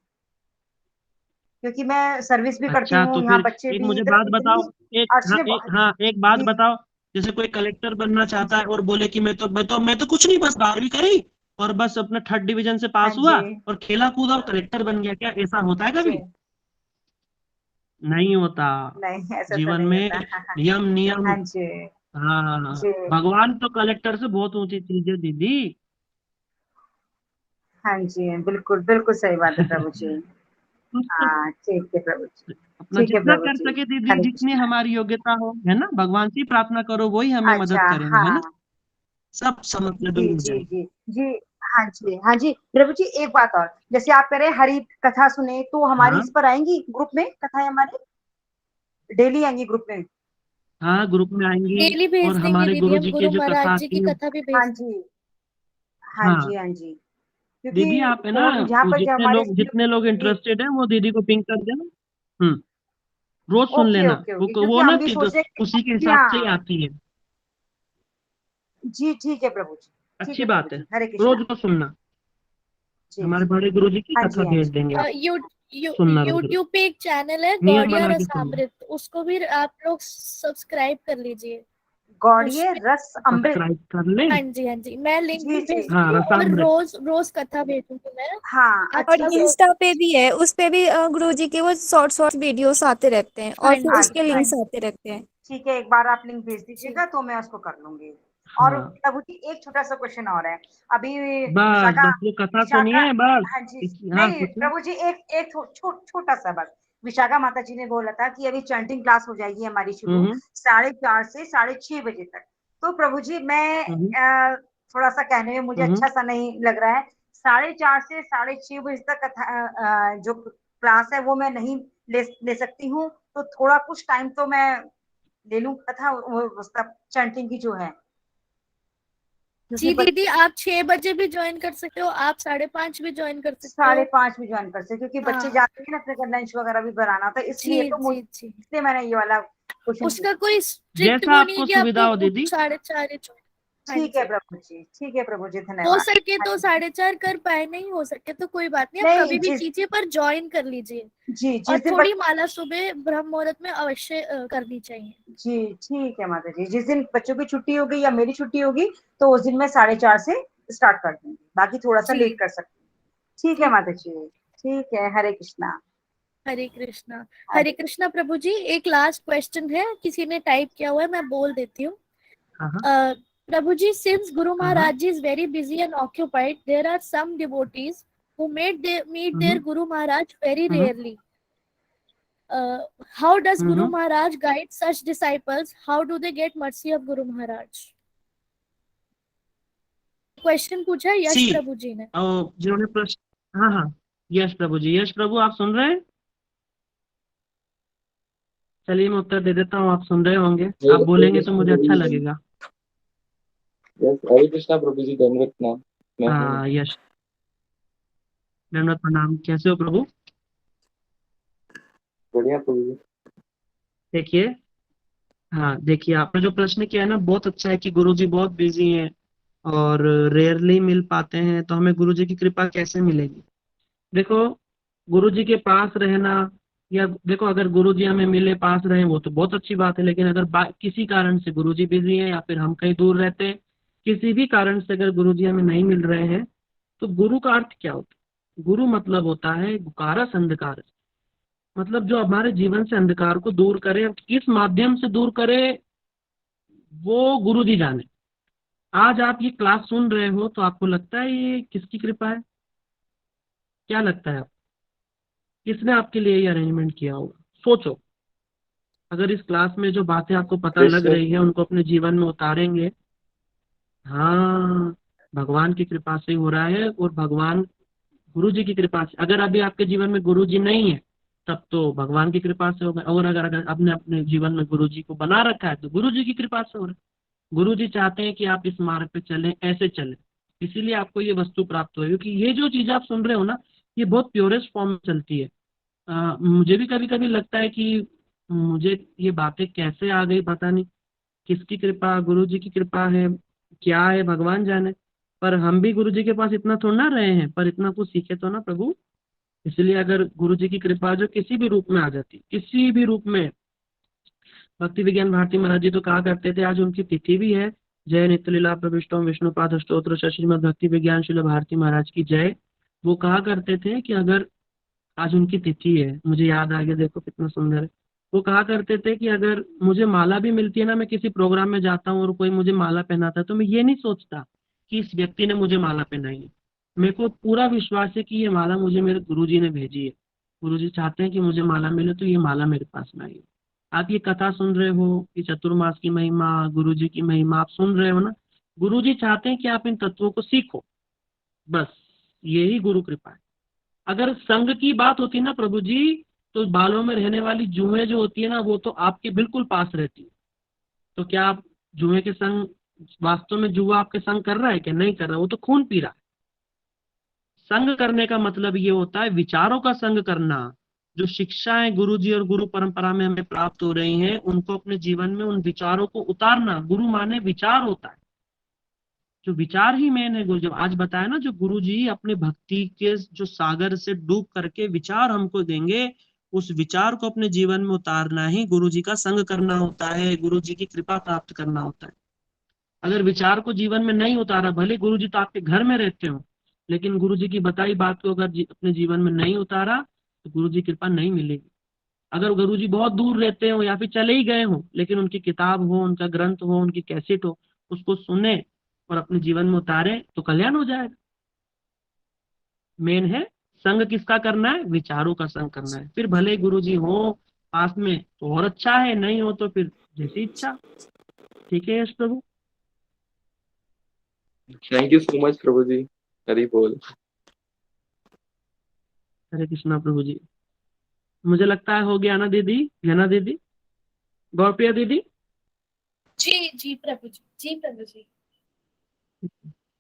Speaker 10: क्योंकि मैं सर्विस भी करती
Speaker 3: अच्छा
Speaker 10: हूँ,
Speaker 3: तो
Speaker 10: यहाँ
Speaker 3: फिर
Speaker 10: बच्चे
Speaker 3: एक
Speaker 10: भी,
Speaker 3: मुझे
Speaker 10: इधर
Speaker 3: बात बताओ,
Speaker 10: इतनी अड़चने बहुत।
Speaker 3: एक बात
Speaker 10: जी
Speaker 3: बताओ। जैसे कोई कलेक्टर बनना चाहता है और बोले कि मैं तो कुछ नहीं, बस 12वीं करी और बस अपना 3rd डिवीजन से
Speaker 10: हाँ
Speaker 3: पास हुआ
Speaker 10: जी
Speaker 3: और खेला कूदा और कलेक्टर बन गया, क्या ऐसा होता है
Speaker 10: जी।
Speaker 3: कभी? नहीं होता।
Speaker 10: नहीं ऐसा तो
Speaker 3: जीवन
Speaker 10: नहीं
Speaker 3: में
Speaker 10: होता। हाँ हाँ।
Speaker 3: नियम नियम।
Speaker 10: हाँ जी
Speaker 3: हाँ हाँ हाँ।
Speaker 10: जी।
Speaker 3: भगवान तो कलेक्टर से बहुत ऊंची चीज है दीदी।
Speaker 10: हाँ जी बिल्कुल बिल्कुल सही बात है प्रभु जी। हाँ ठीक है प्रभु जी।
Speaker 3: अपना
Speaker 10: ठीक है
Speaker 3: जितना
Speaker 10: प्रभु
Speaker 3: कर
Speaker 10: जी।
Speaker 3: सके दीदी,
Speaker 10: हरे
Speaker 3: जितनी
Speaker 10: कृष्णा।
Speaker 3: हमारी योग्यता हो, है ना, भगवान से ही प्रार्थना करो, वही हमें मदद
Speaker 10: अच्छा
Speaker 3: करेंगे, है ना।
Speaker 10: हाँ।
Speaker 3: सब समस्या दूर
Speaker 10: जी
Speaker 3: हो
Speaker 10: जी
Speaker 3: जाएगी।
Speaker 10: जी जी। हाँ जी हाँ जी प्रभु जी, एक बात और, जैसे आप कह रहे हैं हरी कथा सुने, तो हमारी
Speaker 3: हाँ
Speaker 10: इस पर आएंगी ग्रुप में कथाएं, हमारे डेली आएंगी ग्रुप में।
Speaker 3: हाँ ग्रुप में आएंगी।
Speaker 2: डेली भेज
Speaker 3: और
Speaker 2: देंगे
Speaker 3: हमारे
Speaker 2: दीदी,
Speaker 3: गुरु
Speaker 2: हम
Speaker 3: जी की
Speaker 2: गुरु
Speaker 3: जो कथा
Speaker 2: महाराज जी की
Speaker 3: आती है।
Speaker 2: कथा भी
Speaker 10: हाँ
Speaker 2: भेज
Speaker 10: जी
Speaker 2: देंगे।
Speaker 10: हाँ
Speaker 3: हाँ
Speaker 10: जी हाँ जी,
Speaker 3: दीदी
Speaker 10: क्योंकि
Speaker 3: आप है ना,
Speaker 10: फोन यहाँ
Speaker 3: वो
Speaker 10: पर जो हमारे
Speaker 3: जितने लोग
Speaker 10: जी।
Speaker 3: इंटरेस्टेड हैं वो दीदी को पिंक कर देना। रोज सुन
Speaker 10: ओके
Speaker 3: लेना,
Speaker 10: ओके ओके, क्योंकि
Speaker 3: वो
Speaker 10: हम
Speaker 3: ना
Speaker 10: भी
Speaker 3: कि
Speaker 10: सोच रहे हैं
Speaker 3: उसी के
Speaker 10: कि
Speaker 3: हिसाब से ही
Speaker 10: हाँ।
Speaker 3: आती है।
Speaker 10: जी ठीक है प्रभु जी। ठीक
Speaker 3: अच्छी
Speaker 10: है प्रभु
Speaker 3: बात है,
Speaker 10: जी, हरे
Speaker 3: रोज
Speaker 10: कृष्णा।
Speaker 3: रोज सुनना।
Speaker 10: जी
Speaker 3: हमारे
Speaker 10: जी।
Speaker 3: बड़े गुरु जी की
Speaker 10: हाँ
Speaker 3: कथा
Speaker 10: जी हाँ
Speaker 3: भेज
Speaker 10: जी।
Speaker 3: देंगे आप,
Speaker 2: यू
Speaker 3: सुनना रोज रोज,
Speaker 2: यूट्यूब पे एक चैनल है
Speaker 3: नियम
Speaker 2: गौड़िया
Speaker 3: बना के सुनना।
Speaker 2: रसामृत, उसको भी आप लोग सब्सक्राइब कर लीजिए।
Speaker 10: गौड़िए
Speaker 2: उसमें
Speaker 10: रस अमृत।
Speaker 3: सब्सक्राइब कर ले।
Speaker 2: हाँ जी मैं लिंक
Speaker 10: जी
Speaker 2: भी
Speaker 10: जी।
Speaker 2: भेज
Speaker 3: हाँ
Speaker 2: दूंगी, और
Speaker 3: रसामृत।
Speaker 2: रोज रोज कथा भेजूंगी मैं।
Speaker 10: हाँ
Speaker 2: आप
Speaker 4: और
Speaker 10: अच्छा
Speaker 2: सब लोग।
Speaker 4: इंस्टा पे भी है, उस पे भी गुरुजी के वो शॉर्ट शॉर्ट वीडियोस आते रहते हैं, और
Speaker 2: हाँ
Speaker 4: फिर
Speaker 2: जी
Speaker 4: उसके
Speaker 10: अच्छा
Speaker 4: लिंक्स
Speaker 10: अच्छा।
Speaker 4: आते रहते हैं।
Speaker 10: ठीक है, एक बार आप लिंक भेज
Speaker 2: जी।
Speaker 10: दीजिएगा तो मैं उसको कर लूंगी। और
Speaker 3: हाँ
Speaker 10: प्रभु जी एक छोटा सा क्वेश्चन और है, अभी
Speaker 3: बस
Speaker 10: विशाखा,
Speaker 3: बस वो कथा
Speaker 10: विशाखा,
Speaker 3: सुनिए बस।
Speaker 10: हाँ जी,
Speaker 3: हाँ
Speaker 10: नहीं
Speaker 3: पूछिए।
Speaker 10: प्रभु जी, एक एक छोटा सा बस, विशाखा माता जी ने बोला था कि अभी चैंटिंग क्लास हो जाएगी हमारी शुरू
Speaker 3: हम्म
Speaker 10: 4:30 से 6:30 बजे तक। तो प्रभु जी मैं
Speaker 3: हम्म
Speaker 10: थोड़ा सा कहने में मुझे
Speaker 3: हम्म
Speaker 10: अच्छा सा नहीं लग रहा है, 4:30 से 6:30 बजे तक कथा जो क्लास है वो मैं नहीं ले सकती हूँ, तो थोड़ा कुछ टाइम तो मैं ले लूं कथा, वो उसका चैंटिंग की जो है, क्योंकि
Speaker 2: जी दीदी, आप 6 बजे भी ज्वाइन कर सकते हो, आप 5:30 भी ज्वाइन कर सकते हो।
Speaker 10: 5:30 भी ज्वाइन कर सकते, क्योंकि बच्चे
Speaker 2: हाँ
Speaker 10: जाते हैं ना अपने लंच वगैरह भी बनाना था,
Speaker 2: जी
Speaker 10: इसलिए तो
Speaker 2: जी जी।
Speaker 10: इसलिए मैंने ये वाला क्वेश्चन
Speaker 2: उसका
Speaker 10: पूछा।
Speaker 2: कोई स्ट्रिक्ट
Speaker 3: जैसा
Speaker 2: वो नहीं है
Speaker 3: आपको
Speaker 2: कि
Speaker 3: सुविधा हो
Speaker 2: आपको
Speaker 3: दीदी।
Speaker 2: 4:30 हाँ
Speaker 10: ठीक है
Speaker 2: जी।
Speaker 10: प्रभु जी, ठीक है प्रभु जी,
Speaker 2: हो
Speaker 10: धन्यवाद।
Speaker 2: सके
Speaker 10: हाँ
Speaker 2: तो
Speaker 10: जी।
Speaker 2: 4:30 कर पाए, नहीं हो सके तो कोई बात नहीं, आप
Speaker 10: नहीं
Speaker 2: कभी भी कीजिए, पर ज्वाइन कर लीजिए।
Speaker 10: जी
Speaker 2: और
Speaker 10: जिस दिन
Speaker 2: थोड़ी माला सुबह ब्रह्म मुहूर्त में अवश्य करनी चाहिए।
Speaker 10: जी ठीक है माता जी, जिस दिन बच्चों की छुट्टी होगी या मेरी छुट्टी होगी तो उस दिन मैं 4:30 से स्टार्ट कर दूंगी, बाकी थोड़ा सा
Speaker 2: जी
Speaker 10: लेट कर सकती हूँ। ठीक है
Speaker 2: ठीक।
Speaker 10: माता जी, ठीक है, हरे कृष्णा।
Speaker 2: हरे कृष्णा। हरे कृष्णा प्रभु जी, एक लास्ट क्वेश्चन है, किसी ने टाइप किया हुआ है, मैं बोल देती हूँ। प्रभु जी, since Guru Maharaj ji is very busy and occupied, there are some devotees who meet their Guru Maharaj very rarely. How does Guru Maharaj guide such disciples? How do they get mercy of Guru Maharaj? Question पूछा है यश प्रभु जी ने।
Speaker 3: जिन्होंने प्रश्न, हाँ, यश प्रभु जी। यश प्रभु, आप सुन रहे हैं? चलिए मैं उत्तर दे देता हूँ, आप सुन रहे होंगे, आप बोलेंगे तो मुझे अच्छा लगेगा।
Speaker 11: हरे कृष्णा प्रभु जी, दंडवत प्रणाम।
Speaker 3: हाँ यश, दंडवत प्रणाम। कैसे हो प्रभु?
Speaker 11: बढ़िया प्रभु जी।
Speaker 3: देखिए, हाँ देखिए, आपने जो प्रश्न किया है ना, बहुत अच्छा है कि गुरुजी बहुत बिजी हैं और रेयरली मिल पाते हैं, तो हमें गुरुजी की कृपा कैसे मिलेगी? देखो, गुरुजी के पास रहना, या देखो अगर गुरुजी हमें मिले, पास रहे, वो तो बहुत अच्छी बात है, लेकिन अगर किसी कारण से गुरुजी बिजी है या फिर हम कहीं दूर रहते हैं, किसी भी कारण से अगर गुरुजी हमें नहीं मिल रहे हैं, तो गुरु का अर्थ क्या होता है? गुरु मतलब होता है गुकारस अंधकार, मतलब जो हमारे जीवन से अंधकार को दूर करे। किस माध्यम से दूर करे वो गुरुजी जाने। आज आप ये क्लास सुन रहे हो तो आपको लगता है ये किसकी कृपा है? क्या लगता है आप, किसने आपके लिए ये अरेंजमेंट किया होगा? सोचो। अगर इस क्लास में जो बातें आपको पता लग रही है उनको अपने जीवन में उतारेंगे, हाँ भगवान की कृपा से हो रहा है, और भगवान गुरुजी की कृपा से। अगर अभी आपके जीवन में गुरुजी नहीं है तब तो भगवान की कृपा से होगा, और अगर आपने अपने जीवन में गुरुजी को बना रखा है तो गुरुजी की कृपा से हो रहा है। गुरुजी चाहते हैं कि आप इस मार्ग पे चलें, ऐसे चलें, इसीलिए आपको ये वस्तु प्राप्त हुई। क्योंकि ये जो चीज आप सुन रहे हो ना, ये बहुत प्योरेस्ट फॉर्म में चलती है। मुझे भी कभी कभी लगता है कि मुझे ये बातें कैसे आ गई, पता नहीं किसकी कृपा, गुरुजी की कृपा है, क्या है, भगवान जाने। पर हम भी गुरुजी के पास इतना थोड़ा ना रहे हैं, पर इतना कुछ सीखे तो ना प्रभु। इसलिए अगर गुरुजी की कृपा जो किसी भी रूप में आ जाती, किसी भी रूप में, भक्ति विज्ञान भारती महाराज जी तो कहा करते थे, आज उनकी तिथि भी है, जय नित्य लीला प्रविष्टोम विष्णुपाद स्तोत्र श्रीमद भक्ति विज्ञान शिल भारती महाराज की जय। वो कहा करते थे कि अगर आज उनकी तिथि है, मुझे याद आ गया, देखो कितना सुंदर है। वो कहा करते थे कि अगर मुझे माला भी मिलती है ना, मैं किसी प्रोग्राम में जाता हूँ और कोई मुझे माला पहनाता है, तो मैं ये नहीं सोचता कि इस व्यक्ति ने मुझे माला पहनाई है। मेरे को पूरा विश्वास है कि ये माला मुझे मेरे गुरुजी ने भेजी है। गुरुजी चाहते हैं कि मुझे माला मिले, तो ये माला मेरे पास में आई है। आप ये कथा सुन रहे हो कि चतुर्मास की महिमा, गुरुजी की महिमा आप सुन रहे हो ना, गुरुजी चाहते हैं कि आप इन तत्वों को सीखो, बस यही गुरु कृपा है। अगर संग की बात होती ना प्रभु जी, तो बालों में रहने वाली जुएं जो होती है ना, वो तो आपके बिल्कुल पास रहती है। तो क्या आप जुए के संग, वास्तव में जुआ आपके संग कर रहा है क्या? नहीं कर रहा, वो तो खून पी रहा है। संग करने का मतलब ये होता है विचारों का संग करना। जो शिक्षाएं गुरुजी और गुरु परंपरा में हमें प्राप्त हो रही हैं, उनको अपने जीवन में उन विचारों को उतारना। गुरु माने विचार होता है, जो विचार ही मेन है। जो आज बताया ना, जो गुरुजी अपने भक्ति के जो सागर से डूब करके विचार हमको देंगे, उस विचार को अपने जीवन में उतारना ही गुरुजी का संग करना होता है, गुरुजी की कृपा प्राप्त करना होता है। अगर विचार को जीवन में नहीं उतारा, भले गुरुजी तो आपके घर में रहते हो, लेकिन गुरुजी की बताई बात को अगर अपने जीवन में नहीं उतारा तो गुरुजी की कृपा नहीं मिलेगी। अगर गुरुजी बहुत दूर रहते हो या फिर चले ही गए हो, लेकिन उनकी किताब हो, उनका ग्रंथ हो, उनकी कैसेट हो, उसको सुने और अपने जीवन में उतारे तो कल्याण हो जाएगा। मेन है संग किसका करना है? विचारों का संग करना है। फिर भले गुरुजी हो पास में तो और अच्छा है, नहीं हो तो फिर जैसी इच्छा। ठीक है यश प्रभु?
Speaker 11: थैंक यू सो मच प्रभु जी। हरि बोल।
Speaker 3: हरे कृष्णा प्रभु जी। मुझे लगता है हो गया ना दीदी, है ना दीदी, गौरप्रिया दीदी?
Speaker 2: जी प्रभु जी, जी प्रभु जी।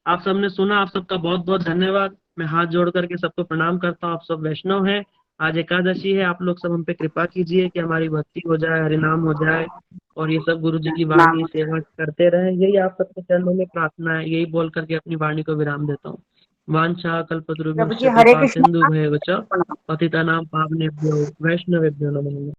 Speaker 3: आप सबने सुना, आप सबका बहुत बहुत धन्यवाद। मैं हाथ जोड़ करके सबको प्रणाम करता हूँ। आप सब वैष्णव हैं, आज एकादशी है, आप लोग सब हम पे कृपा कीजिए कि हमारी भक्ति हो जाए, हरिनाम हो जाए, और ये सब गुरु जी की वाणी सेवा करते रहे। यही आप सबके चरणों में प्रार्थना है। यही बोल करके अपनी वाणी को विराम देता हूँ। वांछा कल्पतरुभ्यश्च कृपा सिंधु भैव च पतितानां पावनेभ्यो वैष्णवेभ्यो नमः।